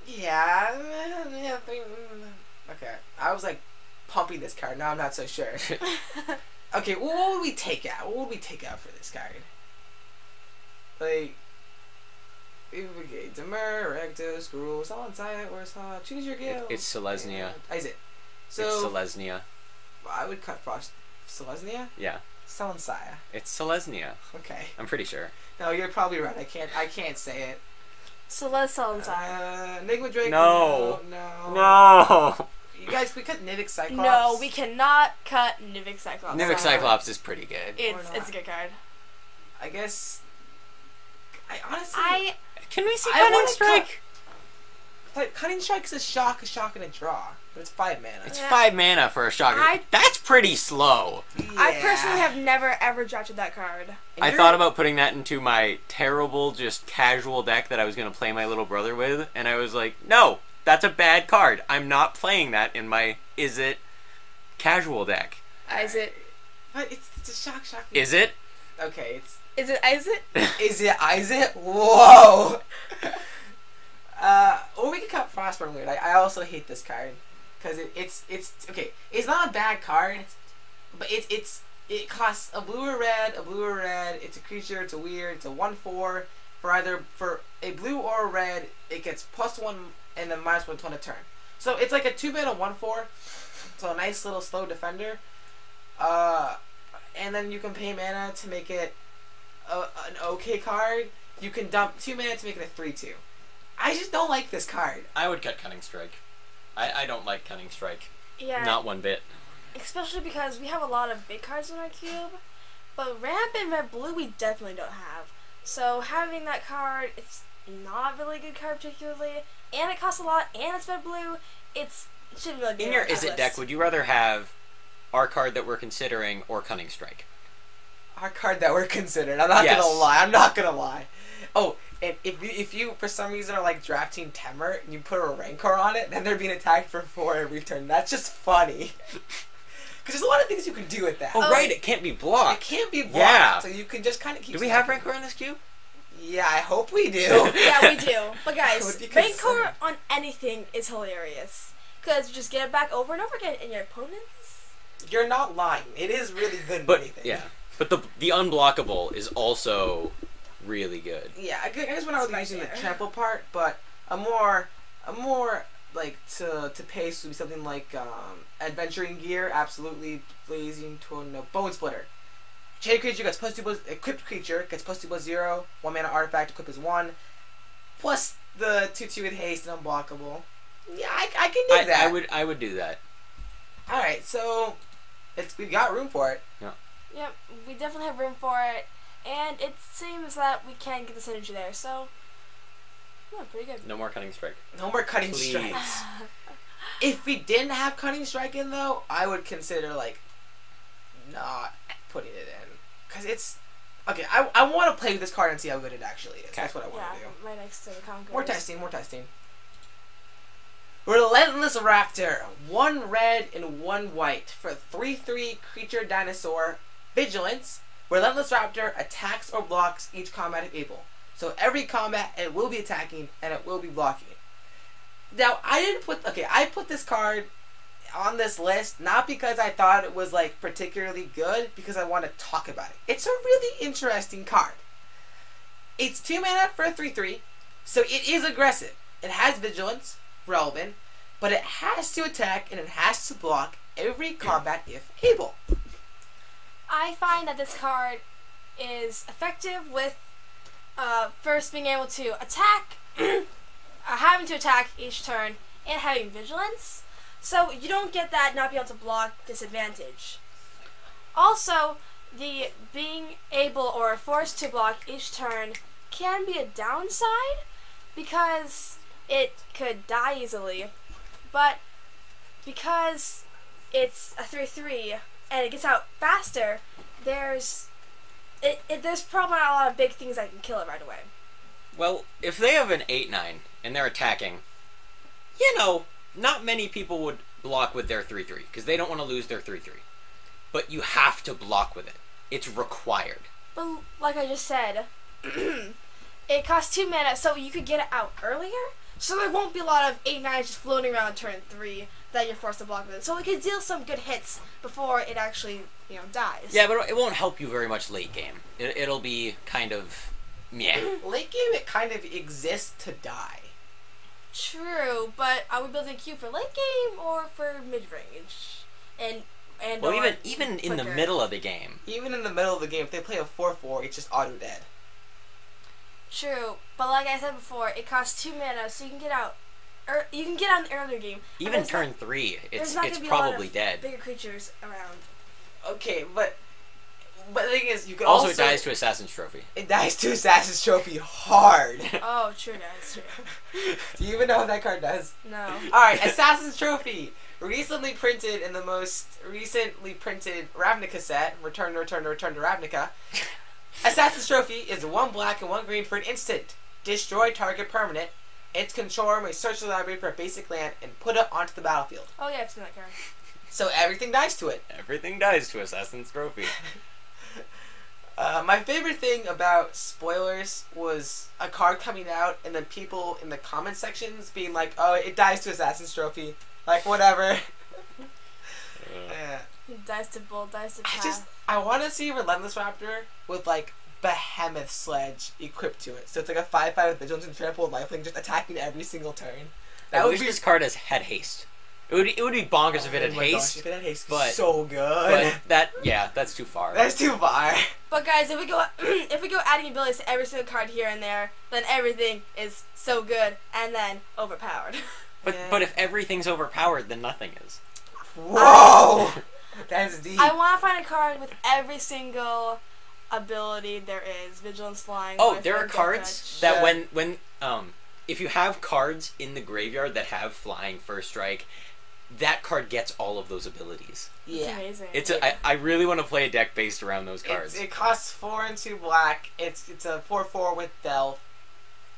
Yeah. Okay. I was like pumping this card. Now I'm not so sure. Okay, well, what would we take out? What would we take out for this card? Like, Demur, Erectus, Gruul, Salansaya, or choose your guild. It's Selesnya. Is it? It's So Selesnya. I would cut Frost. Selesnya? Yeah. Salansaya. It's Selesnya. Okay. I'm pretty sure. No, you're probably right. I can't say it. So let's tell inside. Enigma Drake. No. No. No. You guys, we cut Nivik Cyclops. No, we cannot cut Nivik Cyclops. Nivik Cyclops is pretty good. It's a good card. I guess. I honestly. Can we see I Cunning wanna Strike? Like, Cunning Strike is a shock, and a draw. But it's 5 mana. It's Yeah. 5 mana for a shocker. That's pretty slow. I personally have never ever drafted that card. I thought about putting that into my terrible, just casual deck that I was going to play my little brother with, and I was like, no, that's a bad card. I'm not playing that in my Is It casual deck. Is it? But it's a shock. Is it? Okay, it's. Is it? Is it? Whoa! Or we could cut Frostburn Weird. I also hate this card. Because it's okay. It's not a bad card, but it costs a blue or red. It's a creature. It's a weird. It's a 1/4 for a blue or a red. It gets +1 and then -1 to turn. So it's like a 2 mana 1/4. So a nice little slow defender. And then you can pay mana to make it an okay card. You can dump 2 mana to make it a 3/2. I just don't like this card. I would cut Cunning Strike. I don't like Cunning Strike. Yeah. Not one bit. Especially because we have a lot of big cards in our cube, but ramp and red blue we definitely don't have. So having that card, it's not really a good card particularly, and it costs a lot, and it's red blue. It shouldn't really be In on your our Is It list. deck, would you rather have our card that we're considering or Cunning Strike? Our card that we're considering. I'm not gonna lie. Oh, and if you for some reason are like drafting Temur and you put a Rancor on it, then they're being attacked for 4 every turn. That's just funny. Because there's a lot of things you can do with that. Oh, right, it can't be It blocked. can't be blocked, Yeah. so you can just kind of keep. Do we have Rancor in this cube? Yeah, I hope we do. Yeah, we do. But guys, Would be Rancor concerned. on anything is hilarious. Because you just get it back over and over again, and your opponents... You're not lying. It is really good. But anything. yeah, but the unblockable is also really good. Yeah, I guess when I was using the trample part, but a more like to pace would be something like adventuring gear, absolutely blazing tornado, bone splitter. Chain creature gets +2 equipped creature gets +2/+0, 1 mana artifact, equip is 1. plus the 2/2 with haste and unblockable. Yeah, I can dig that. I would do that. All right, so we've got room for it. Yep, we definitely have room for it, and it seems that we can get the synergy there. So, yeah, pretty good. No more cutting strike. No more cutting Please. strikes. If we didn't have cutting strike in though, I would consider like not putting it in because it's okay. I want to play with this card and see how good it actually is. Okay. That's what I want to do. Right next to the Conquerors. More testing. Relentless Raptor, 1 red and 1 white for 3/3 creature dinosaur. Vigilance. Relentless Raptor attacks or blocks each combat if able. So every combat it will be attacking and it will be blocking. Now I put this card on this list not because I thought it was like particularly good, because I want to talk about it. It's a really interesting card. It's 2 mana for a 3/3, so it is aggressive. It has Vigilance, relevant, but it has to attack and it has to block every combat if able. I find that this card is effective with first being able to attack, having to attack each turn, and having Vigilance. So you don't get that not being able to block disadvantage. Also, the being able or forced to block each turn can be a downside because it could die easily, but because it's a 3/3 and it gets out faster, there's probably not a lot of big things that can kill it right away. Well, if they have an 8/9 and they're attacking, not many people would block with their 3/3 because they don't want to lose their 3/3. But you have to block with it. It's required. But like I just said, it costs 2 mana, so you could get it out earlier. So there won't be a lot of 8/9s just floating around turn 3 that you're forced to block with it. So it can deal some good hits before it actually, dies. Yeah, but it won't help you very much late game. It'll be kind of meh. Late game, it kind of exists to die. True, but are we building a queue for late game or for mid range? And Well, even in the quicker? Middle of the game. Even in the middle of the game, if they play a 4/4, it's just auto dead. True, but like I said before, it costs 2 mana, so you can get out. You can get out in the earlier game. Even turn 3, it's gonna be probably a lot of dead. Bigger creatures around. Okay, but the thing is, you can Also, it dies to Assassin's Trophy. It dies to Assassin's Trophy hard. Oh, true, guys, true. Do you even know what that card does? No. Alright, Assassin's Trophy. Recently printed in the most recently printed Ravnica set. Return to Ravnica. Assassin's Trophy is 1 black and 1 green for an instant. Destroy target permanent. Its controller may search the library for a basic land and put it onto the battlefield. Oh yeah, I've seen that card. So everything dies to it. Everything dies to Assassin's Trophy. My favorite thing about spoilers was a card coming out and then people in the comment sections being like, "Oh, it dies to Assassin's Trophy," like whatever. Dice to Bull, dice to Path. I want to see Relentless Raptor with like Behemoth Sledge equipped to it. So it's like a 5/5 with Vigilance and Trample and Lifelink, just attacking every single turn. I wish this card had haste. It would be bonkers if it had haste. Gosh, if it had haste, but so good. But that's too far. That's too far. But guys, if we go adding abilities to every single card here and there, then everything is so good and then overpowered. But if everything's overpowered, then nothing is. Whoa, that's deep. I want to find a card with every single ability there is. Vigilance, Flying. Oh, Lifelink, there are Death cards Touch. that when if you have cards in the graveyard that have Flying, First Strike, that card gets all of those abilities. Yeah, It's amazing. I really want to play a deck based around those cards. It costs 4 and 2 black. It's a 4/4 with Delve.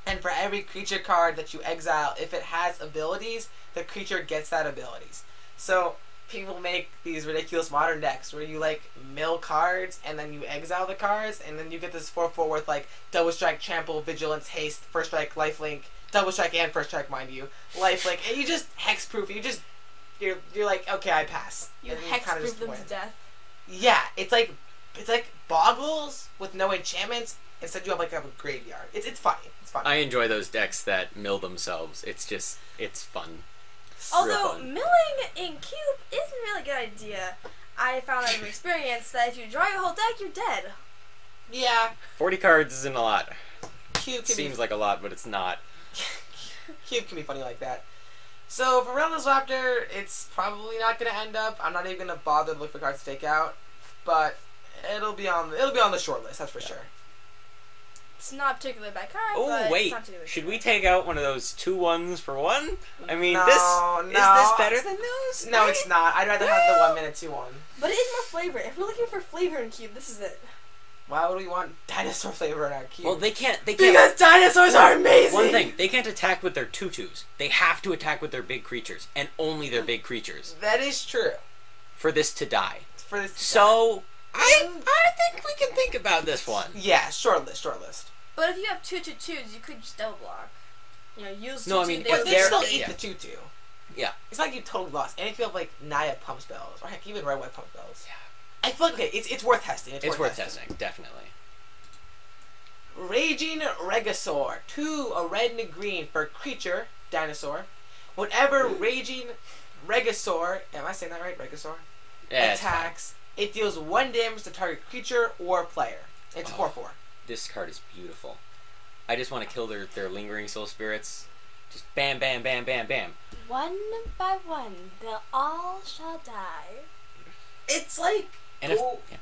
And for every creature card that you exile, if it has abilities, the creature gets that abilities. So people make these ridiculous modern decks where you like mill cards and then you exile the cards and then you get this 4/4 with like Double Strike, Trample, Vigilance, Haste, First Strike, Lifelink, Double Strike and First Strike, mind you, Lifelink, and you just hexproof. You're like, okay, I pass. You and hexproof them to death. Yeah, it's like Boggles with no enchantments. Instead, you have like a graveyard. It's funny. It's fun. I enjoy those decks that mill themselves. It's fun. Although fun. milling in cube isn't really a good idea. I found out from experience that if you draw your whole deck, you're dead. Yeah. 40 cards isn't a lot. Cube can Seems like a lot, but it's not. Cube can be funny like that. So for Relentless Raptor, it's probably not going to end up. I'm not even going to bother to look for cards to take out, but it'll be on the short list. That's for sure. It's not a particularly bad card. Oh but wait, it's not particularly should good. we take out one of those 2-1s for 1? I mean, No, is this better than those? No, it's not. I'd rather have the 1 minute 2-1. But it is more flavor. If we're looking for flavor in Cube, this is it. Why would we want dinosaur flavor in our Cube? Well, they can't. Because dinosaurs are amazing. One thing, they can't attack with their tutus. They have to attack with their big creatures, and only their big creatures, That is true. for this to die. For this, So I think we can think about this one. yeah, short list. But if you have 2/2s, you could just double block. You know, use No, I 2/2, mean, they But if they they're- still eat yeah. the 2/2. Yeah. It's not like you totally lost. And if you have like Naya pump spells, or heck, even red white pump spells. Yeah. I feel like okay, it's worth testing. It's worth testing, definitely. Raging Regisaur. 2, a red and a green for creature, dinosaur. Whenever Raging Regisaur, am I saying that right? Regisaur? Yeah, it's fine. attacks, it deals 1 damage to target creature or player. It's 4/4. This card is beautiful. I just want to kill their lingering soul spirits. Just bam, bam, bam, bam, bam. One by one, they'll all shall die. It's like And if yeah.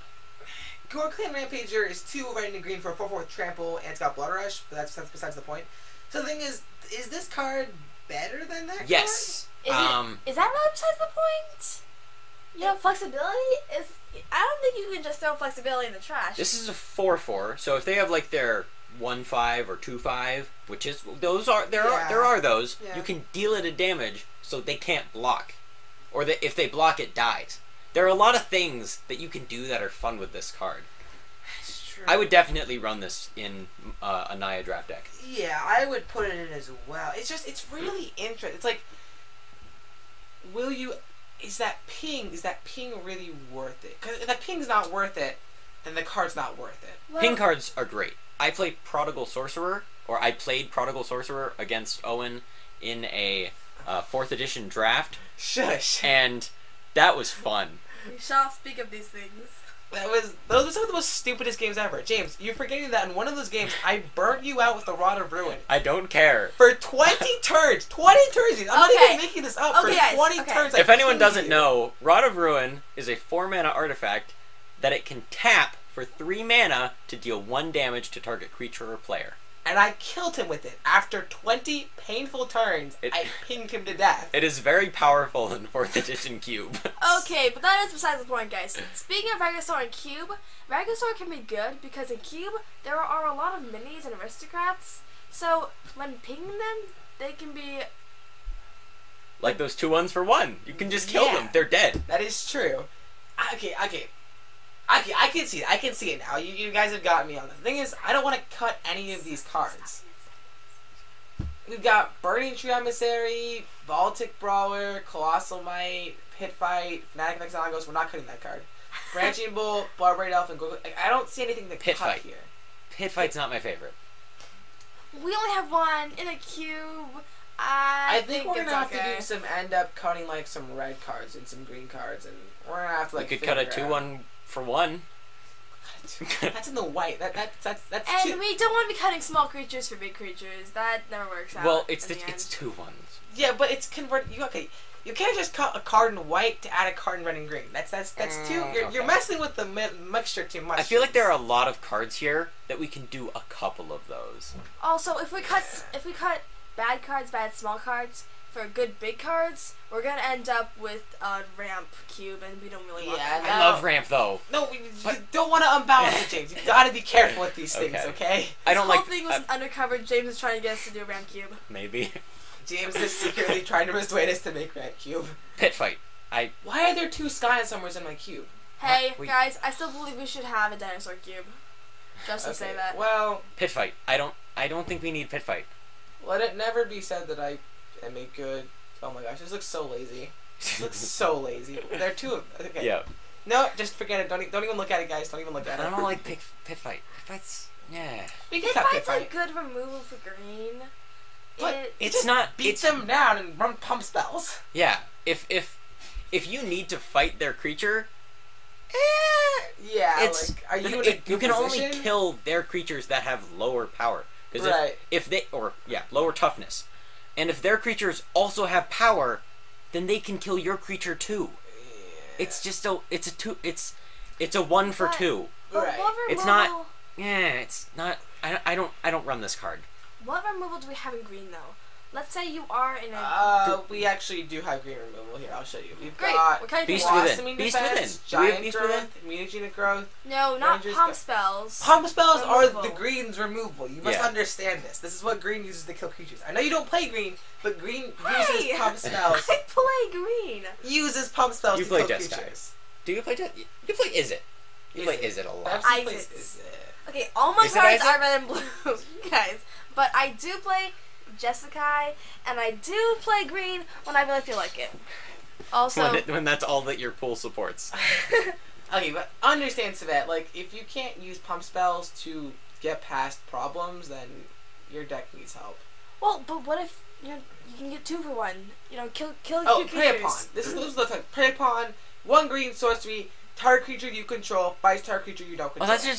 Gore Clan Rampager is 2 red and a green for a 4/4 trample, and it's got Blood Rush, but that's besides the point. So the thing is this card better than that yes, Is that really besides the point? You know, flexibility is. I don't think you can just throw flexibility in the trash. this is a 4/4. So if they have like their 1/5 or 2/5, which is those are there are those, Yeah. you can deal it a damage so they can't block, or that if they block it dies. There are a lot of things that you can do that are fun with this card. That's true. I would definitely run this in a Naya draft deck. Yeah, I would put it in as well. It's really interesting. It's like, is that ping really worth it? Because if that ping's not worth it, then the card's not worth it. Well, Ping cards are great. I played Prodigal Sorcerer against Owen in a 4th edition draft, Shush. and that was fun. we shall speak of these things. Those were some of the most stupidest games ever. James, you're forgetting that in one of those games, I burnt you out with the Rod of Ruin. I don't care. For 20 turns. 20 turns. I'm not Okay. even making this up. Okay, For guys, 20 okay. turns, If I anyone killed doesn't you. know, Rod of Ruin is a 4-mana artifact that it can tap for 3 mana to deal 1 damage to target creature or player. And I killed him with it. After 20 painful turns, I pinged him to death. It is very powerful in 4th edition Cube. Okay, but that is besides the point, guys. Speaking of Regisaur and Cube, Regisaur can be good because in Cube there are a lot of minis and aristocrats. So when pinging them, they can be. Like those 2-1s for 1. You can just kill Yeah. them. They're dead. That is true. Okay, I can see it. I can see it now. You guys have got me on this. The thing is, I don't want to cut any of these cards. We've got Burning Tree Emissary, Baltic Brawler, Colossal Might, Pit Fight, Fnatic of Ixalan Ghost. We're not cutting that card. Branching Bolt, Barbarian Elf, and Go. I don't see anything to Pit cut Fight. here. Pit Fight's not my favorite. We only have one in a cube. I think we're it's gonna have okay. to do some end up cutting like some red cards and some green cards, and we're gonna have to like. You could cut a figure out- 2-1 for 1. That's in the white. That's And too. we don't want to be cutting small creatures for big creatures. That never works out. Well, it's in the end. 2-1s. Yeah, but it's convert. You can't just cut a card in white to add a card in red and green. That's too. You're Okay. messing with the mixture too much. I feel like there are a lot of cards here that we can do a couple of those. Also, if we cut bad cards, bad small cards for good big cards, we're gonna end up with a ramp cube, and we don't really want Yeah, that. I love ramp though. No, you don't want to unbalance it, James. You gotta be careful with these things, okay? I don't This like. whole thing was undercover. James is trying to get us to do a ramp cube. Maybe. James is secretly trying to persuade us to make red cube. Pit Fight. Why are there 2 Sky and Summers in my cube? Hey, We- guys, I still believe we should have a dinosaur cube. Just to say that. Well, Pit Fight. I don't think we need Pit Fight. let it never be said that I am a good. Oh my gosh, this looks so lazy. This looks so lazy. There are 2 of. Okay. Yeah. No, just forget it. Don't even look at it, guys. Don't even look at I it. don't like Pit Fight. Pit Fight's yeah. We can Pit cut Pit Fight's a Fight. good removal for green. But It's just not. beat them down and run pump spells. Yeah. If you need to fight their creature, Yeah, it's like, are you in a you good can only position? kill their creatures that have lower power. Because Right. if they lower toughness, and if their creatures also have power, then they can kill your creature too. It's just it's a 1 for 2. But Right. what It's removal, not. Yeah, it's not. I don't run this card. What removal do we have in green though? Let's say you are in a We actually do have green removal here. I'll show you. We've great. got What kind of Beast green? Within. Blossoming Beast Defense, Within. Giant Beast Growth, Mutagenic Growth. No, not Rangers pump got- spells. Pump spells are Removal. the green's removal. You must Yeah. understand this. This is what green uses to kill creatures. I know you don't play green, but green Hey! uses pump spells. I play green. Uses pump spells You to play kill Jeskai. creatures. Do you play? You play Izzet? You play Izzet. Izzet a lot. Pepsi Izzet. plays Izzet. Okay, all my Is it cards Isaac? are red and blue, guys. But I do play Jeskai, and I do play green when I really feel like it. Also, When that's all that your pool supports. Okay, but understand, Saviea, like, if you can't use pump spells to get past problems, then your deck needs help. well, but what if you can get 2 for 1? Kill a Oh, few Prey creatures. Upon. This looks like Prey Upon, 1 green sorcery, target creature you control, fights target creature you don't control. Well,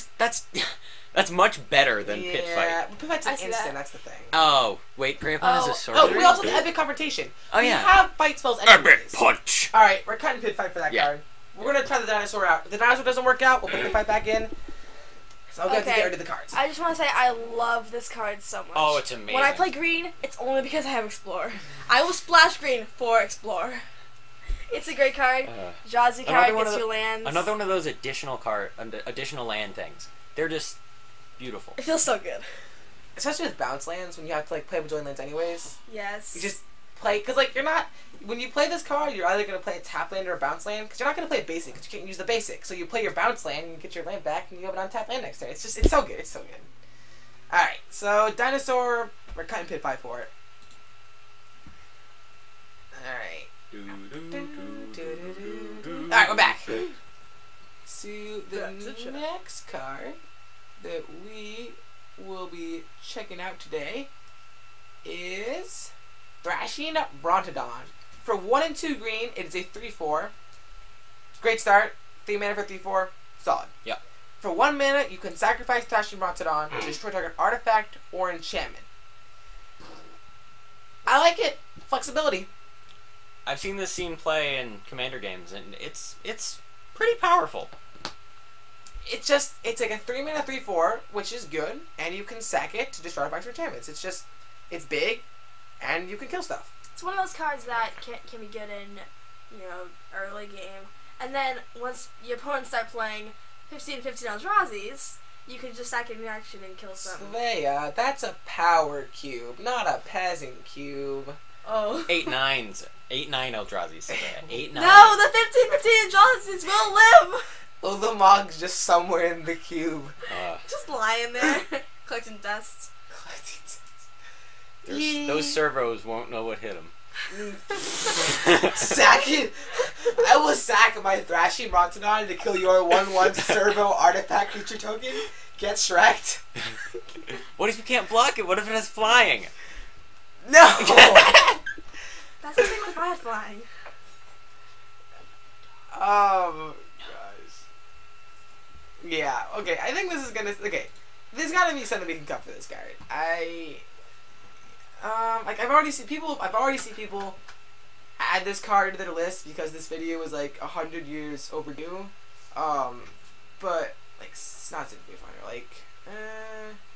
that's much better than Pit Fight. Yeah, Pit Fight's I an see instant, that. that's the thing. Oh, wait, Prey Upon is a Oh. sorcery. Oh, we also have Epic Confrontation. Oh, We yeah. have fight spells anyways. Epic Punch. Alright, we're cutting Pit Fight for that Yeah. card. We're gonna try the dinosaur out. If the dinosaur doesn't work out, we'll put Pit Fight back in. So I'm gonna have to Okay. get rid of the cards. I just want to say I love this card so much. Oh, it's amazing. When I play green, it's only because I have Explore. I will splash green for Explore. It's a great card. Jazzy card gets your lands. Another one of those additional land things. They're just beautiful. It feels so good. Especially with bounce lands, when you have to like play Bajillion lands anyways. Yes. You just play, because like you're not, when you play this card, you're either going to play a tap land or a bounce land, because you're not going to play a basic, because you can't use the basic. So you play your bounce land, and you get your land back, and you have an untapped land next turn. It's so good, it's so good. Alright, so Dinosaur, we're cutting Pit Fight for it. Alright. Alright, we're back. So the next card that we will be checking out today is Thrashing Brontodon. For 1 and 2 green, it is a 3/4. Great start. 3 mana for 3/4. Solid. Yep. For 1 mana, you can sacrifice Thrashing Brontodon to destroy target artifact or enchantment. I like it. Flexibility. I've seen this scene play in Commander games, and it's pretty powerful. It's like a 3 mana 3/4, which is good, and you can sack it to destroy artifacts or enchantments. It's big, and you can kill stuff. It's one of those cards that can be good in, early game. And then once your opponents start playing 15/15 Eldrazi's, you can just sack it in action and kill something. Saviea, that's a power cube, not a peasant cube. Oh. 8/9s. 8/9 Eldrazi. 8/9. No, the 15/15 Eldrazi's will live! Ulthamog's just somewhere in the cube. Just lying there, collecting dust. Those servos won't know what hit them. Sack it! I will sack my Thrashing Brontodon to kill your 1/1 servo artifact creature token. Get Shrek'd. What if you can't block it? What if it has flying? No! That's the same with I had flying. Guys. Yeah, okay, I think this is gonna, okay. There's gotta be something we can cut for this card. I've already seen people add this card to their list because this video was like 100 years overdue. But, like, it's not super fun. Like,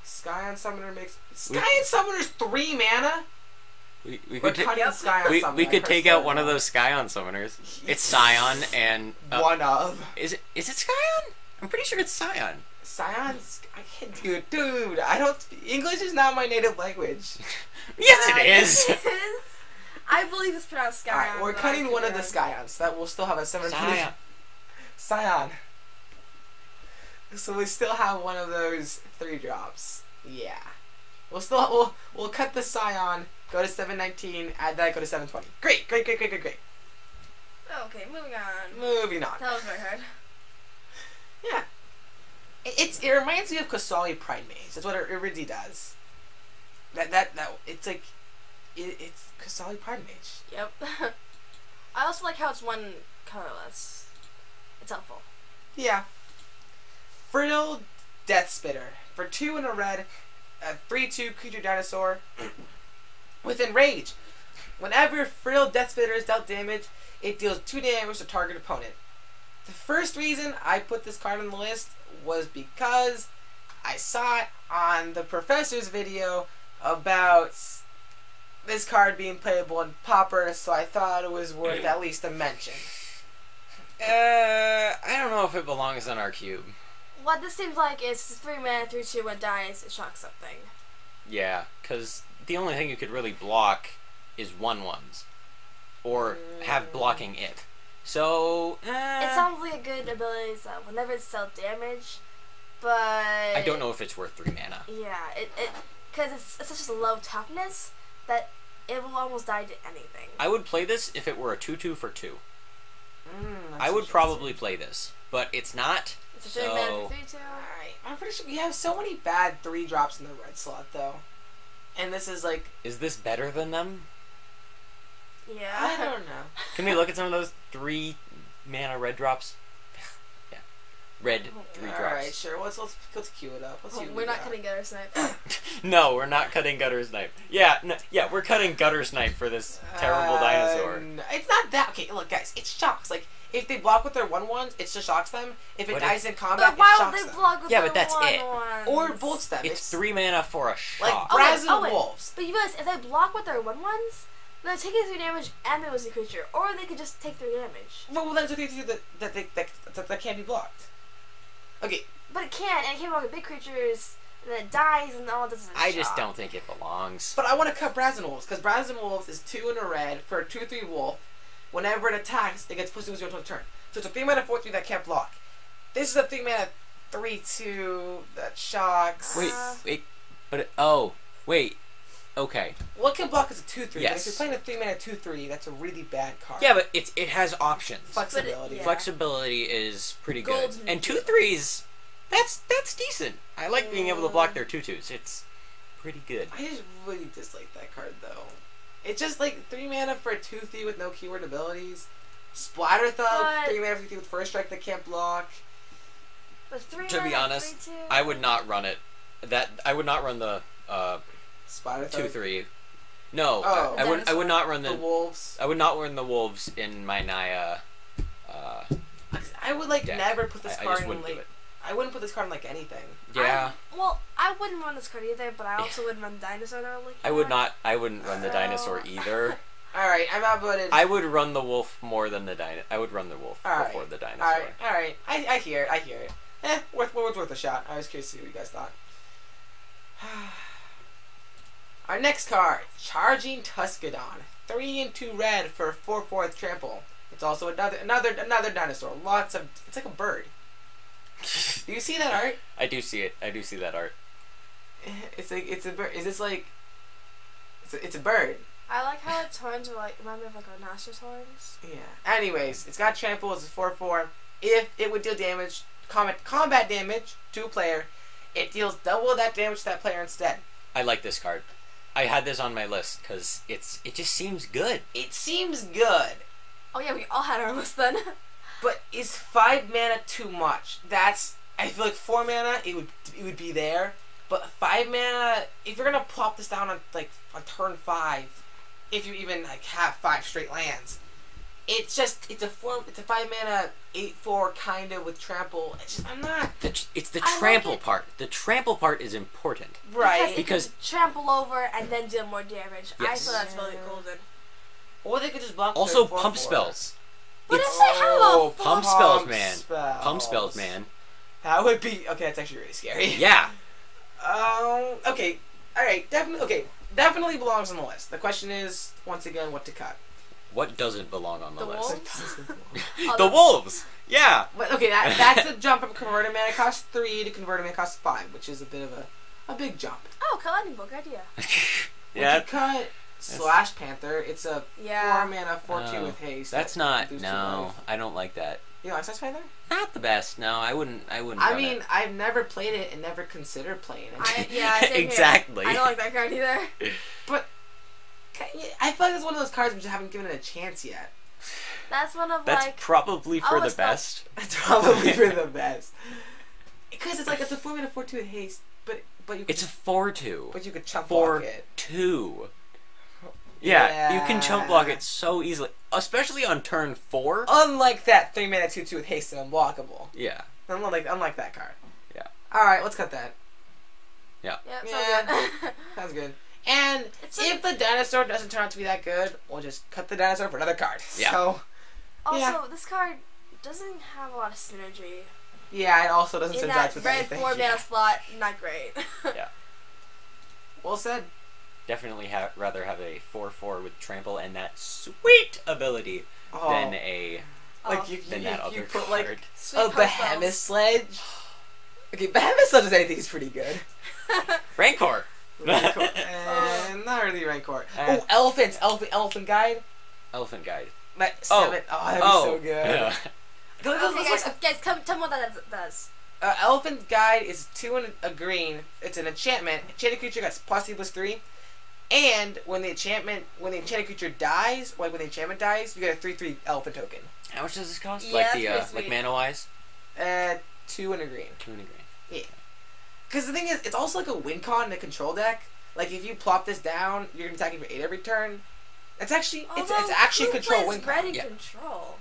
Scion Summoner makes, Scion Summoner's 3 mana? We We're could cutting Scion Summoner. we could take out one of those Scion summoners. It's Scion and one of. Is it Scion? I'm pretty sure it's Scion. Scion's, I can't, dude, I don't, English is not my native language. Yes, it is. I believe it's pronounced Scion. Alright, we're but I cutting could one be of the wrong. Scions. That will still have a 7 Scion. Scion. So we still have one of those 3 drops. Yeah. We'll cut the Scion, go to 719, add that, go to 720. Great. Okay, moving on. Moving on. That was very hard. Yeah. It reminds me of Kasali Pride Mage. That's what it really does. It's like, it's Kasali Pride Mage. Yep. I also like how it's 1 colorless. It's helpful. Yeah. Fertile Death Spitter. For 2 and a red, a 3/2 creature dinosaur with Enrage. Whenever Frill Death Spitter is dealt damage, it deals 2 damage to target opponent. The first reason I put this card on the list was because I saw it on the professor's video about this card being playable in Pauper, so I thought it was worth at least a mention. I don't know if it belongs on our cube. What this seems like is 3 mana, 3/2, when it dies, it shocks something. Yeah, because the only thing you could really block is 1/1s. Or have blocking it. So, It sounds like a good ability whenever it's dealt damage, but... I don't know if it's worth 3 mana. Yeah, because it's such a low toughness that it will almost die to anything. I would play this if it were a 2/2 for 2. I would probably play this, but it's not. It's a 3 mana for 3/2. Alright, I'm pretty sure we have so many bad 3 drops in the red slot, though. And this is like... Is this better than them? Yeah. I don't know. Can we look at some of those 3 mana red drops? Yeah. Red 3 drops. Alright, sure. Let's queue it up. Let's see what We're we not got. cutting gutter snipe. No, we're not cutting Gutter Snipe. Yeah, we're cutting Gutter Snipe for this terrible dinosaur. No, it's not that... Okay, look, guys. It shocks. Like, if they block with their 1/1s, it just shocks them. If it But dies in combat, But why it would shocks they them. block with Yeah, their but that's it. 1/1s? Or bolts them. It's 3 mana for a Like, shock. Brazen Owen, Wolves. But you realize, if they block with their 1/1s, they're taking 3 damage and they lose the creature. Or they could just take 3 damage. Well, then it's okay to do that can't be blocked. Okay. But it can, and it can block with big creatures, and then it dies, and all it does is I just shock. don't think it belongs. But I want to cut Brazen Wolves, because Brazen Wolves is 2 in a red for a 2/3 wolf. Whenever it attacks, it gets pushed to 0 until turn. So it's a 3 mana 4/3 that can't block. This is a 3 mana 3/2 that shocks. Wait, wait. Okay. What can block is a 2/3. Yes. But if you're playing a 3 mana 2/3, that's a really bad card. Yeah, but it has options. Flexibility. Yeah. Flexibility is pretty good. Golden And two. 2/3s, that's decent. I like being able to block their 2/2s. It's pretty good. I just really dislike that card, though. It's just like 3 mana for a 2/3 with no keyword abilities. Splatter Thug, But- 3 mana for 3 with first strike that can't block. But 3 To be mana, honest, 3/2. I would not run it. I would not run the Splatter Thug. 2/3. No, Oh. I would not run The the Wolves. I would not run the wolves in my Naya. I would like deck. never put this I card just in wouldn't do like. it. I wouldn't put this card in like anything. Yeah, I wouldn't run this card either, but I also wouldn't run Dinosaur that we're looking I would at. not. I wouldn't run the So- dinosaur either. Alright, I'm outvoted. I would run the wolf more than the dino. I would run the wolf Alright. before the dinosaur. Alright. I hear it. Worth a shot. I was curious to see what you guys thought. Our next card, Charging Tuscadon. 3 and 2 red for 4/4 trample. It's also another dinosaur. It's like a bird. Do you see that art? I do see it. I do see that art. It's a bird. Is this like? It's a bird. I like how its horns are like remind me of like rhinoceros horns. Yeah. Anyways, it's got trample. It's a 4/4. If it would deal damage, combat damage to a player, it deals double that damage to that player instead. I like this card. I had this on my list because it just seems good. It seems good, Oh yeah, we all had our list then. but is 5 mana too much? I feel like 4 mana it would be there, but 5 mana, if you're gonna plop this down on turn 5, if you even like have 5 straight lands, it's a 5 mana 8/4 kind of with trample. I'm not It's the I like trample it. part. The trample part is important. right. Because- it can trample over and then deal more damage. I Yes. feel that's really golden. Or they could just block. Also, their 4/4. pump spells. But It's- if they have a Pump full- spells, man. Pump spells, man. That would be okay. That's actually really scary. Yeah. Okay. All right. Definitely. Okay. Definitely belongs on the list. The question is, once again, what to cut. What doesn't belong on the, The list? wolves? The wolves. Yeah. But okay, that's the jump from converted mana cost 3 to converted mana cost 5, which is a bit of a big jump. Oh, cut lightning bolt, good idea. Yeah. Would you cut Slash Panther? It's a 4 mana 4/2 No, with haste. That's that not. reduces No, life. I don't like that. You don't like Slash Panther? Not the best. No, I wouldn't. I run mean, it. I've never played it and never considered playing it. Same here. Exactly. I don't like that card either. But I feel like it's one of those cards we just haven't given it a chance yet. That's one of That's like probably for the it's not- best. That's probably for the best. Because it's a 4 mana 4/2 with haste, but you. It's a 4/2. But you could chump block it. 4/2. Yeah, you can Yeah. chump block it so easily, especially on turn 4. Unlike that 3-mana 2/2 with haste and unblockable. Yeah. Unlike that card. Yeah. All right, let's cut that. Yep, Yeah. sounds good. Sounds good. And if the dinosaur doesn't turn out to be that good, we'll just cut the dinosaur for another card. Yeah. So, Also, this card doesn't have a lot of synergy. yeah, it also doesn't In synergize that with red anything. 4-mana slot, not great. Yeah. Well said. Definitely rather have a 4/4 with trample and that sweet ability than a Like Oh. you that other put card. like Sweet a post behemoth spells. sledge. Okay, behemoth sledge is anything is pretty good. Rancor. Rancor. And not really Rancor. Uh, Elephant guide. Elephant guide. That 7. Oh, that'd be so good. Yeah. Okay, guys, tell me what that does. Elephant guide is 2 and a green. It's an enchantment. Enchanted creature gets +3/+3. And when the enchanted creature dies, like when the enchantment dies, you get a 3/3 elephant token. How much does this cost? Yeah, like that's the pretty like sweet. mana wise? 2 and a green. 2 and a green. Yeah. Because the thing is, it's also like a win con in a control deck. Like if you plop this down, you're gonna be attacking for 8 every turn. It's actually it's actually who control plays win red con. in Yeah. control?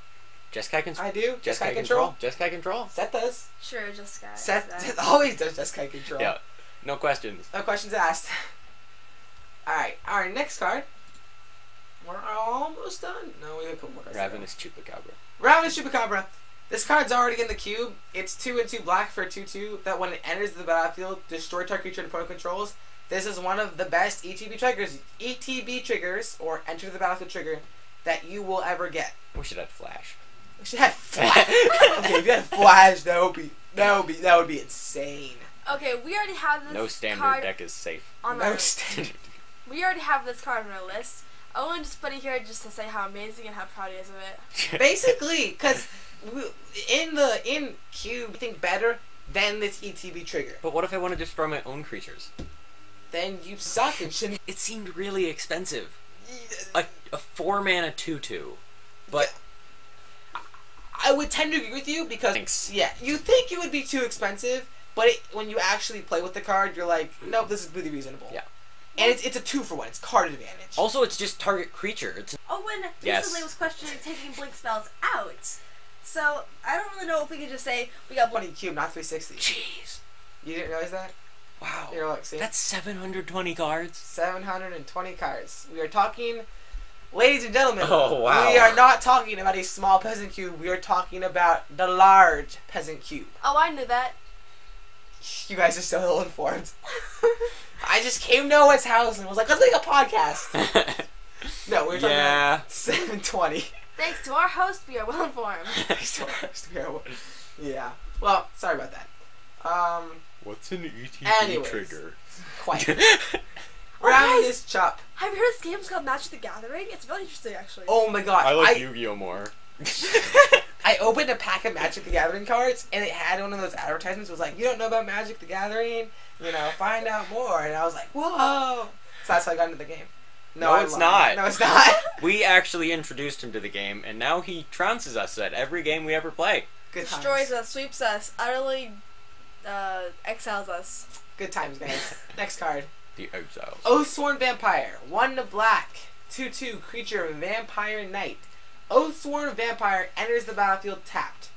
Jeskai control. I do. Jeskai control. Jeskai control. Seth does. Sure, just guys. Seth always does Jeskai control. Yeah. No questions. No questions asked. Alright, our next card. We're almost done. No, we have a couple more cards. Ravenous Chupacabra. Ravenous Chupacabra. This card's already in the cube. It's 2 and 2 black for 2/2. That when it enters the battlefield, destroy target creature and opponent controls. This is one of the best ETB triggers, or enter the battlefield trigger, that you will ever get. We should have Flash. We should have Flash. Okay, if you had Flash, that would be insane. Okay, we already have this No standard card deck is safe. on No our standard. We already have this card on our list. Owen just put it here just to say how amazing and how proud he is of it. Basically, because in cube, think better than this ETB trigger. But what if I want to destroy my own creatures? Then you suck and shouldn't. It seemed really expensive. A 4-mana 2/2. But I would tend to agree with you because Thanks. yeah, you think it would be too expensive, but when you actually play with the card, you're like, nope, this is really reasonable. Yeah. And it's a 2-for-1. It's card advantage. also it's just target creature. It's Owen Yes. recently was questioning taking blink spells out. So, I don't really know if we could just say we got blink. 20 cube, not 360. jeez. You didn't realize that? Wow. You're like, see? That's 720 cards. 720 cards. We are talking, ladies and gentlemen. Oh, wow. We are not talking about a small peasant cube. We are talking about the large peasant cube. Oh, I knew that. You guys are so ill informed. I just came to Owen's house and was like, let's make a podcast. No, we were talking Yeah. about 720. Thanks to our host, we are well informed. Yeah. Well, sorry about that. What's an ETB Anyways. trigger? Quite. Oh, Round guys. this chop. Have you heard of this game called Magic the Gathering? It's really interesting, actually. Oh my god. I like Yu-Gi-Oh more. I opened a pack of Magic the Gathering cards, and it had one of those advertisements. It was like, you don't know about Magic the Gathering? You know, find out more. And I was like, whoa. So that's how I got into the game. No, I it's lied. not. No, it's not. We actually introduced him to the game, and now he trounces us at every game we ever play. Good times. Destroys us, sweeps us, utterly exiles us. Good times, guys. Next card. The Exiles. Oathsworn Vampire. 1 to black. 2/2 creature Vampire Knight. Oathsworn Vampire enters the battlefield tapped.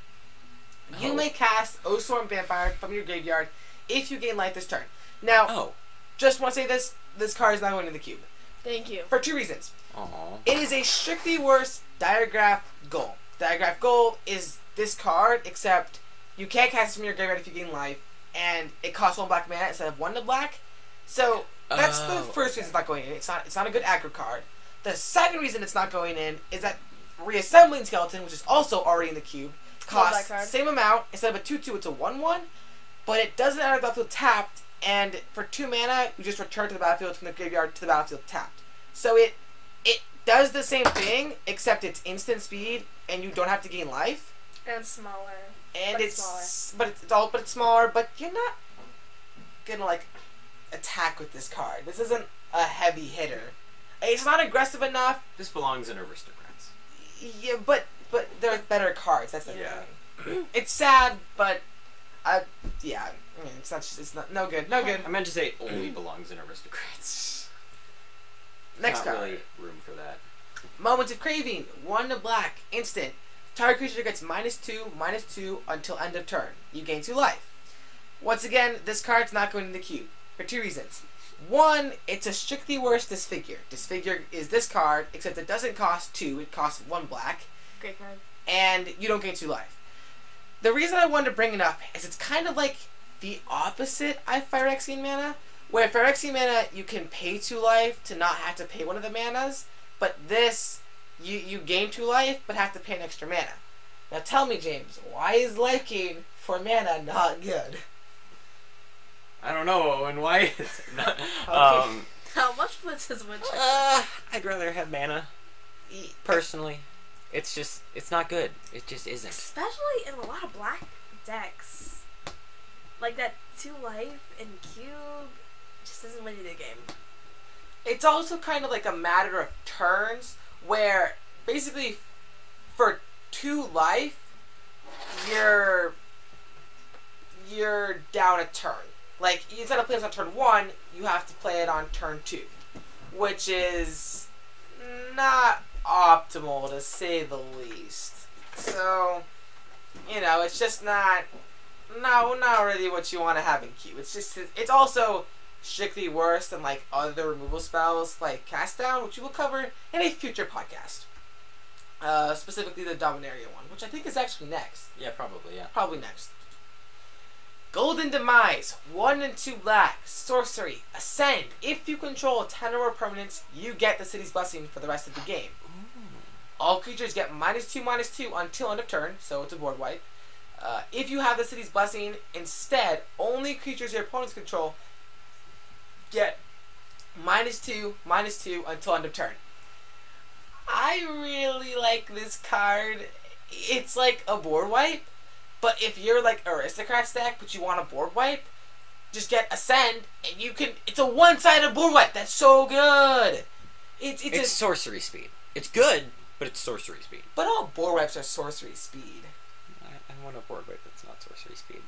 You Oh. may cast Oathsworn Vampire from your graveyard if you gain life this turn. Now, Oh. just want to say this card is not going in the cube. Thank you. For 2 reasons. Aww. It is a strictly worse Diagraph Gold. Diagraph Gold is this card, except you can't cast it from your graveyard if you gain life, and it costs 1 black mana instead of 1 to black. So that's the Oh, first reason it's not going in. It's not a good aggro card. The second reason it's not going in is that Reassembling Skeleton, which is also already in the cube, Love that costs card. same amount. Instead of a 2/2, it's a 1/1, but it doesn't enter the battlefield tapped, and for 2 mana, you just return to the battlefield from the graveyard to the battlefield tapped. So it does the same thing, except it's instant speed, and you don't have to gain life. And smaller. And But it's smaller. but it's smaller. But you're not gonna like attack with this card. This isn't a heavy hitter. It's not aggressive enough. This belongs in Aristocrats. Yeah, but there are better cards. That's the Yeah. thing. It's sad, but Yeah, it's not no good, no good. I meant to say only belongs in aristocrats. Next Not card. really room for that. Moments of Craving, 1 to black, instant. Target creature gets -2/-2 until end of turn. You gain 2 life. Once again, this card's not going in the queue for 2 reasons. 1, it's a strictly worse Disfigure. Disfigure is this card, except it doesn't cost 2, it costs 1 black. Great card. And you don't gain 2 life. The reason I wanted to bring it up is it's kind of like the opposite of Phyrexian mana, where Phyrexian mana you can pay 2 life to not have to pay one of the manas, but this you gain 2 life but have to pay an extra mana. Now tell me, James, why is life gain for mana not good? I don't know, Owen. Why is it not? Okay. How much was his woodchuck? I'd rather have mana. Personally, it's not good. It just isn't. Especially in a lot of black decks. Like that 2 life and cube just doesn't win you the game. It's also kind of like a matter of turns, where basically for 2 life, you're down a turn. Like, instead of playing this on turn 1, you have to play it on turn 2, which is not optimal to say the least. So, it's just not really what you want to have in queue. It's also strictly worse than like other removal spells like Cast Down, which we will cover in a future podcast. Specifically the Dominaria one, which I think is actually next. Yeah, probably. Yeah. Probably next. Golden Demise, 1 and 2 black, sorcery, ascend. If you control 10 or more permanents, you get the City's Blessing for the rest of the game. All creatures get -2/-2 until end of turn, so it's a board wipe. If you have the City's Blessing, instead, only creatures your opponents control get -2/-2 until end of turn. I really like this card. It's like a board wipe, but if you're like Aristocrat deck but you want a board wipe, just get Ascend and you can. It's a one-sided board wipe. That's so good. It's sorcery speed. It's good, but it's sorcery speed. But all board wipes are sorcery speed. I want a board wipe that's not sorcery speed.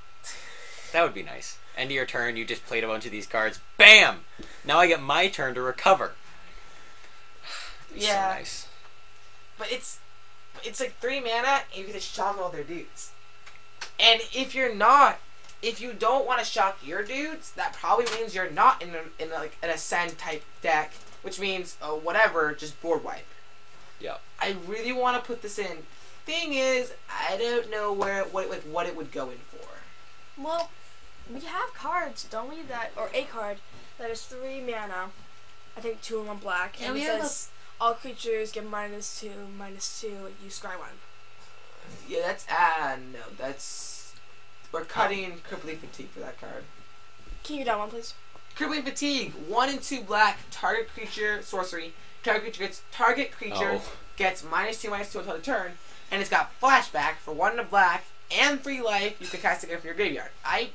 That would be nice. End of your turn, you just played a bunch of these cards. Bam! Now I get my turn to recover. Yeah. So nice. But it's like 3 mana and you can just shock all their dudes. And if you don't want to shock your dudes, that probably means you're not in like an Ascend type deck, which means whatever, just board wipe. Yeah. I really want to put this in. Thing is, I don't know what it would go in for. Well, we have cards, don't we? Or a card that is 3 mana. I think 2 and 1 black. Yeah, and we it have says all creatures get -2/-2. You scry 1. Yeah, we're cutting Crippling Fatigue for that card. Can you down 1, please? Crippling Fatigue, 1 and 2 black, target creature, sorcery. Target creature gets -2/-2 until the turn, and it's got flashback for 1 and a black and 3 life. You can cast it again from your graveyard. I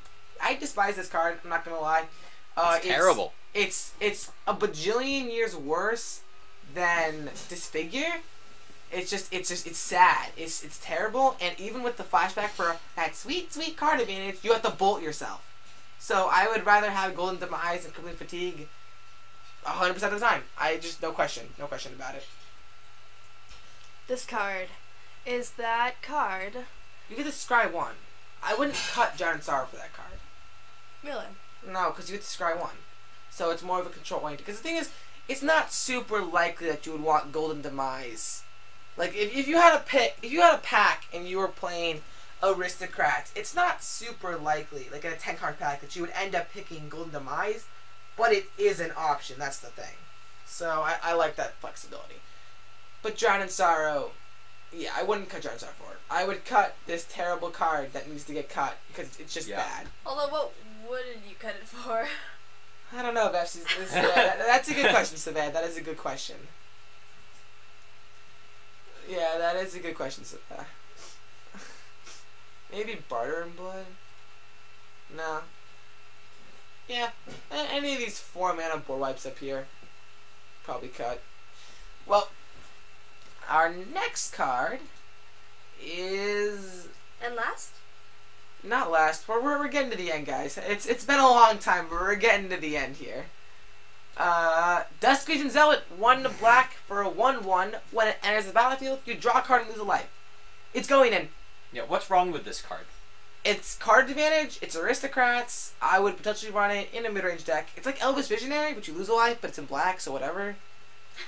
despise this card. I'm not gonna lie. It's terrible. It's a bajillion years worse than Disfigure. It's sad. It's terrible. And even with the flashback for that sweet card advantage, you have to bolt yourself. So I would rather have Golden Demise and Crippling Fatigue 100% of the time. No question about it. This card is that card. You get to scry 1. I wouldn't cut Giant Sorrow for that card. Really? No, because you get to scry 1. So it's more of a control oriented. Because the thing is, it's not super likely that you would want Golden Demise. Like if you had a pack and you were playing Aristocrats, it's not super likely, like in a 10-card pack, that you would end up picking Golden Demise, but it is an option. That's the thing. So I like that flexibility. But Drown in Sorrow, yeah, I wouldn't cut Drown in Sorrow for it. I would cut this terrible card that needs to get cut because it's just bad. Although, what wouldn't you cut it for? I don't know, Beth. That's a good question, Saviea. That is a good question. Yeah, that is a good question, Saviea. Maybe Barter and Blood? No. Yeah, any of these 4 mana board wipes up here, probably cut. Well, our next card is... And last? Not last. We're getting to the end, guys. It's been a long time, but we're getting to the end here. Dusk Region Zealot, 1 black for a 1/1. When it enters the battlefield, you draw a card and lose a life. It's going in. Yeah, what's wrong with this card? It's card advantage. It's aristocrats. I would potentially run it in a mid-range deck. It's like Elvish Visionary, but you lose a life, but it's in black, so whatever.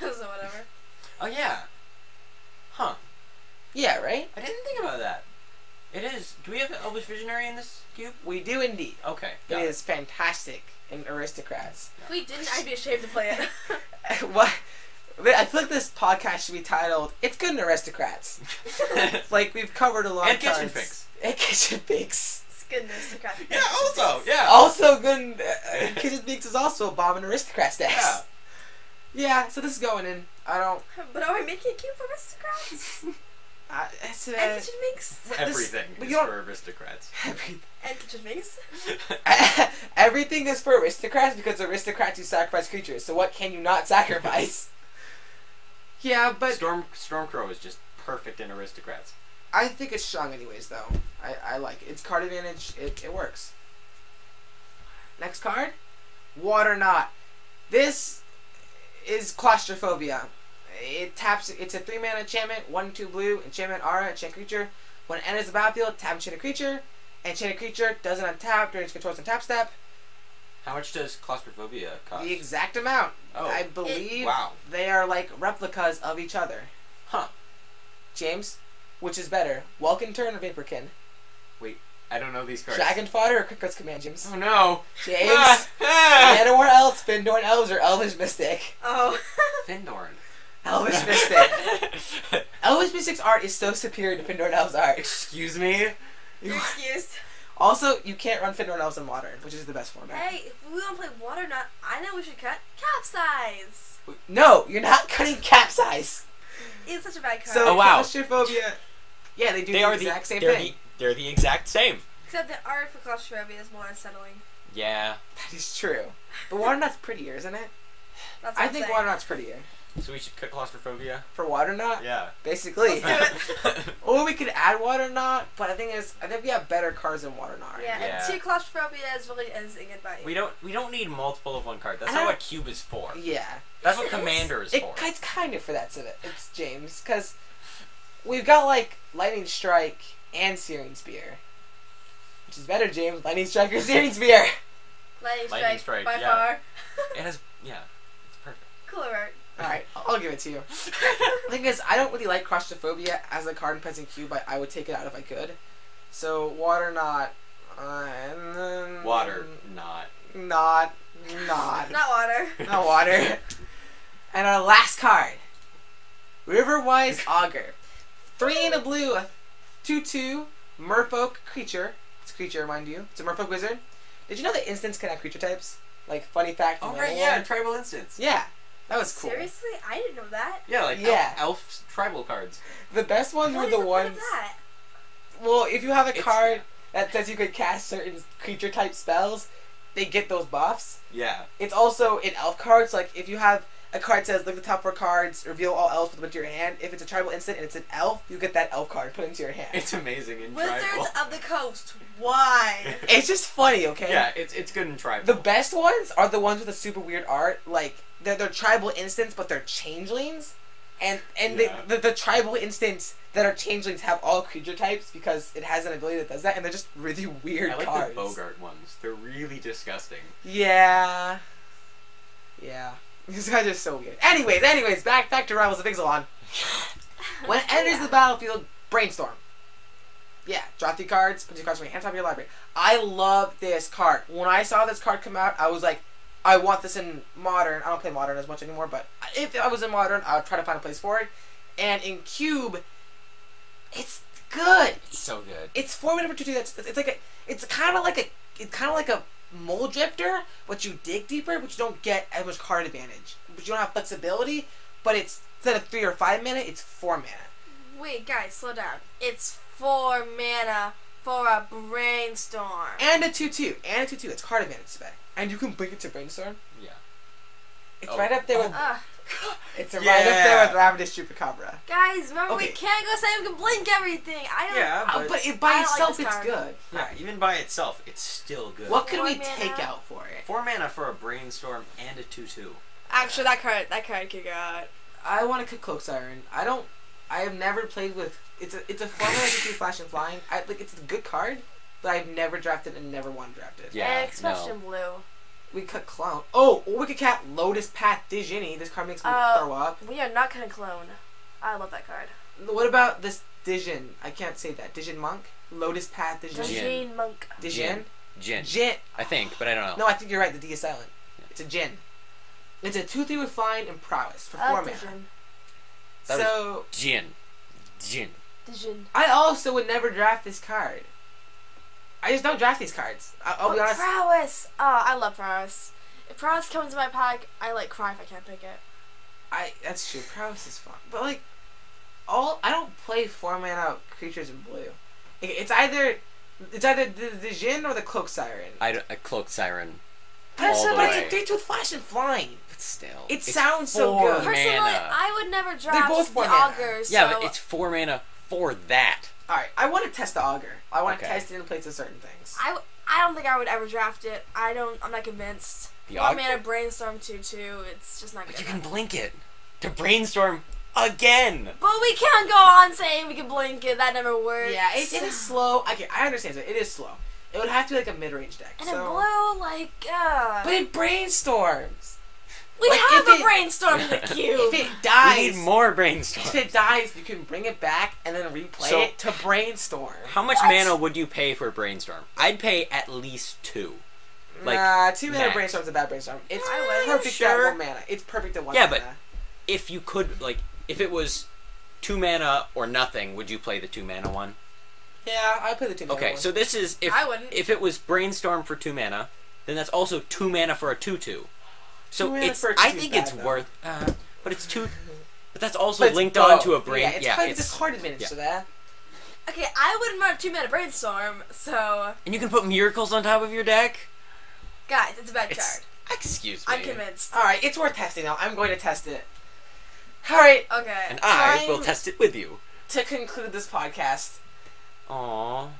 So whatever. Oh yeah. Huh. Yeah, right? I didn't think about that. It is. Do we have an Elvish Visionary in this cube? We do indeed. Okay. It is fantastic in aristocrats. If we didn't, I'd be ashamed to play it. What? I feel like this podcast should be titled "It's Good in Aristocrats." Like we've covered a lot And of Kitchen cards. Fix. And Kitchen Fix. It's goodness. Yeah, also. Yeah. Also good in, Kitchen Fix is also a bomb in aristocrats decks. Yeah, so this is going in. I don't... But are we making a cube for aristocrats? It's, And kitchen minks? Everything but is you don't- for aristocrats. And kitchen minks? Everything is for aristocrats because aristocrats you sacrifice creatures. So what can you not sacrifice? Yeah, but Stormcrow is just perfect in aristocrats. I think it's strong anyways, though. I like it. It's card advantage. It works. Next card, Water Knot. This is Claustrophobia. It taps. It's a 3-mana enchantment, 1/2 blue enchantment aura enchant creature. When it enters the battlefield, tap enchanted creature. Enchanted creature doesn't untap during its control's untap step. How much does Claustrophobia cost? The exact amount. Oh. I believe Wow. they are like replicas of each other. Huh. James, which is better, Welkin Turn or Vaporkin? Wait, I don't know these cards. Dragon Fodder or Quick Cuts Command, James? Oh no. James, Ah. Manowar Elves, Findorn Elves, or Elvish Mystic? Oh. Findorn. Elvish Mystic. Elvish Mystic's art is so superior to Findorn Elves' art. Excuse me? You're excused. Also, you can't run Findorn Elves in Modern, which is the best format. Hey, if we want to play Water Knot, I know we should cut Capsize. No, you're not cutting Capsize. It's such a bad card. So, Oh, wow. Claustrophobia. Yeah, they do the exact same thing. They're the exact same. Except the art for Claustrophobia is more unsettling. Yeah. That is true. But Water Knot's prettier, isn't it? That's what I I'm think saying. Water Knot's prettier. So we should cut Claustrophobia? For Water Knot? Yeah. Basically. Let's do it. Or we could add Water Knot, but I think we have better cards than Water Knot. Yeah, Yeah. and 2 Claustrophobia is really isn't good by We don't need multiple of one card. That's I not don't- what cube is for. Yeah. That's what Yes, it is. commander is for. It's kind of for that, so it's James, because we've got like Lightning Strike and Searing Spear, which is better, James. Lightning Strike or Searing Spear. Lightning Strike by yeah. far. It has, yeah, it's perfect. Cooler art. All right, I'll give it to you. The thing is, I don't really like Claustrophobia as a card in Peasant Cube. I would take it out if I could. So Water Knot, and then Water, not. not Not water. not water. And our last card, Riverwise Augur. 3 and a blue, a 2/2 Merfolk creature. It's a creature, mind you. It's a Merfolk wizard. Did you know that instants can have creature types? Like, funny fact. Oh, from right, Manowar. yeah, tribal instance. Yeah, that was cool. Seriously? I didn't know that. Yeah, like Yeah. elf tribal cards. The best ones What were is the point ones. of that? Well, if you have a It's- card that says you could cast certain creature type spells, they get those buffs. Yeah. It's also in elf cards. Like, if you have a card that says look at the top 4 cards, reveal all elves with them into your hand. If it's a tribal instant and it's an elf, you get that elf card put into your hand. It's amazing in Wizards tribal. of the Coast. Why? It's just funny, okay? Yeah, it's good in tribal. The best ones are the ones with the super weird art. Like, they're tribal instants, but they're changelings. And Yeah. the tribal instants that are changelings have all creature types because it has an ability that does that, and they're just really weird I like cards. the Bogart ones. They're really disgusting. Yeah. Yeah. These guys are so weird. Anyways, back to Rivals of Ixalan. When it enters the battlefield, Brainstorm. Yeah, draw 3 cards, put 2 cards from your hand, top of your library. I love this card. When I saw this card come out, I was like, I want this in Modern. I don't play Modern as much anymore, but if I was in Modern, I would try to find a place for it. And in Cube, it's good. It's so good. It's 4 mana for 2/2. It's kind of like a Mole Drifter, but you dig deeper, but you don't get as much card advantage. But you don't have flexibility. But it's instead of 3 or 5 mana, it's 4 mana. Wait, guys, slow down. It's 4 mana for a brainstorm. And a 2/2. It's card advantage spec. And you can blink it to Brainstorm. Yeah. It's right up there with. It's right Yeah. up there with Ravenous Chupacabra. Guys, remember we Okay. can't go say we can blink everything. I don't. Yeah, But by I don't like itself, this it's card. good. Yeah, even by itself, it's still good. What could we 4 mana. take out for it? 4 mana for a Brainstorm and a 2/2. Actually, that card could go out. I want to Cloak Siren. I have never played with. It's a formula that gives you Flash and Flying. It's a good card, but I've never drafted and never want to draft it. Yeah, Especially in blue. We could clone. Oh, or we could cat Lotus Path Digini. This card makes me throw up. We are not gonna clone. I love that card. What about this Dijin? I can't say that. Dijin Monk? Lotus Path Dijin? Jin Monk. Dijin? Jin. Jin. I think, but I don't know. No, I think you're right. The D is silent. It's a Jin. It's a 2/3 with Flying and Prowess for 4 mana. Dijin. That So, Jin. Dijin. I also would never draft this card. I just don't draft these cards. I'll be honest. Prowess. Oh, I love Prowess. If Prowess comes in my pack, I cry if I can't pick it. That's true. Prowess is fun, but I don't play 4 mana creatures in blue. It's either the Jin or the Cloak Siren. A Cloak Siren. But all the it's way. a 3/2 with Flash and Flying. But still. It it's sounds so 4 good. Personally, mana. I would never draft both the 4 mana. Augur. Yeah, so but it's 4 mana for that. All right, I want to test the Augur. I want to Okay. test it in place of certain things. I don't think I would ever draft it. I'm not convinced. The 4 Augur? mana Brainstorm 2/2. It's just not good. But you can blink it to Brainstorm again. But we can't go on saying we can blink it. That never works. Yeah, it is slow. Okay, I understand that. It is slow. It would have to be like a mid-range deck. And so. in blue, But it brainstorms. we like, have if a Brainstorm in the cube. If it dies, We need more Brainstorm. if it dies, you can bring it back and then replay So- it to brainstorm. How much What? mana would you pay for Brainstorm? I'd pay at least 2. Nah, 2 mana max. brainstorm's a bad brainstorm. It's I would. perfect Sure. at 1 mana. It's perfect at 1 Yeah, mana. but if you could, if it was 2 mana or nothing, would you play the 2 mana one? Yeah, I play the 2 mana Okay, one. so this is I wouldn't. if it was Brainstorm for 2 mana, then that's also 2 mana for a 2/2. 2 So mana it's for a I 2/2 think is it's bad, worth, but it's 2. But that's also But it's linked both. onto a brain. Yeah, it's yeah, kind of the card advantage yeah. to that. Okay, I wouldn't run a 2 mana Brainstorm. So And you can put miracles on top of your deck. guys, it's a bad It's card. excuse me. I'm convinced. All right, it's worth testing now. I'm going to test it. All right, Okay. And I Time- will test it with you. to conclude this podcast. Aww.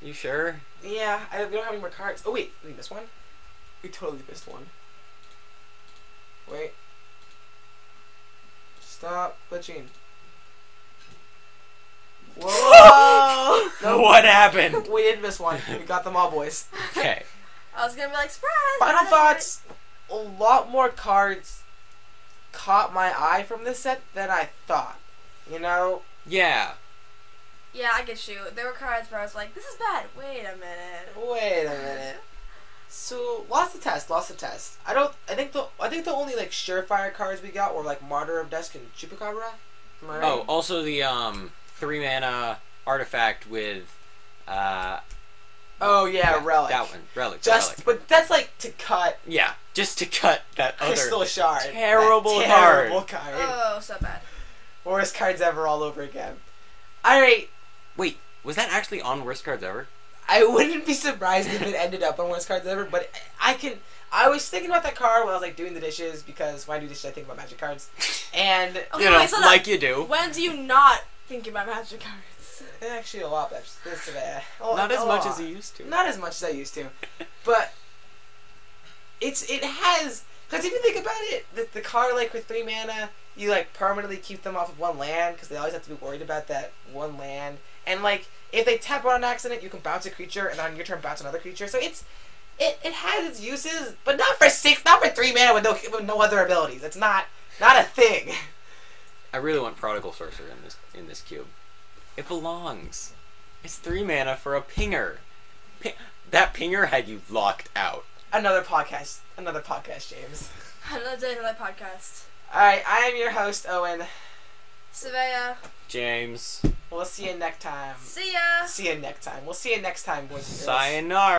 You sure? Yeah, we don't have any more cards. Oh wait, we missed one. We totally missed one. Wait. Stop glitching. Whoa! Nope. What happened? We did miss one. We got them all, boys. Okay. I was gonna be like, surprise! Final not thoughts. A lot more cards caught my eye from this set than I thought. You know? Yeah. Yeah, I get you. There were cards where I was like, this is bad. Wait a minute. Wait a minute. So lost the test. I think the only surefire cards we got were Martyr of Dusk and Chupacabra. Am I right? Oh, also the 3 mana artifact with Oh yeah, Relic. That one. Relic. But that's to cut Yeah, just to cut that Crystal other Shard. terrible That card. terrible card. Oh, so bad. Worst cards ever all over again. Alright, Wait, was that actually on worst cards ever? I wouldn't be surprised if it ended up on worst cards ever, but I was thinking about that card while I was doing the dishes, because when I do dishes I think about Magic cards. And Okay, You know, wait, so like you do. when do you not think about Magic cards? actually a lot better. Not as much as you used to. Not as much as I used to. But it has, because if you think about it, the card with 3 mana, you permanently keep them off of 1 land because they always have to be worried about that 1 land. And if they tap on an accident, you can bounce a creature, and on your turn bounce another creature. So it has its uses, but not for 3 mana with no other abilities. It's not a thing. I really want Prodigal Sorcerer in this cube. It belongs. It's 3 mana for a pinger. That pinger had you locked out. Another podcast, James. Another day, another podcast. All right, I am your host, Owen. Saviea. James. We'll see you next time. See ya. See you next time. We'll see you next time, boys and girls. Sayonara.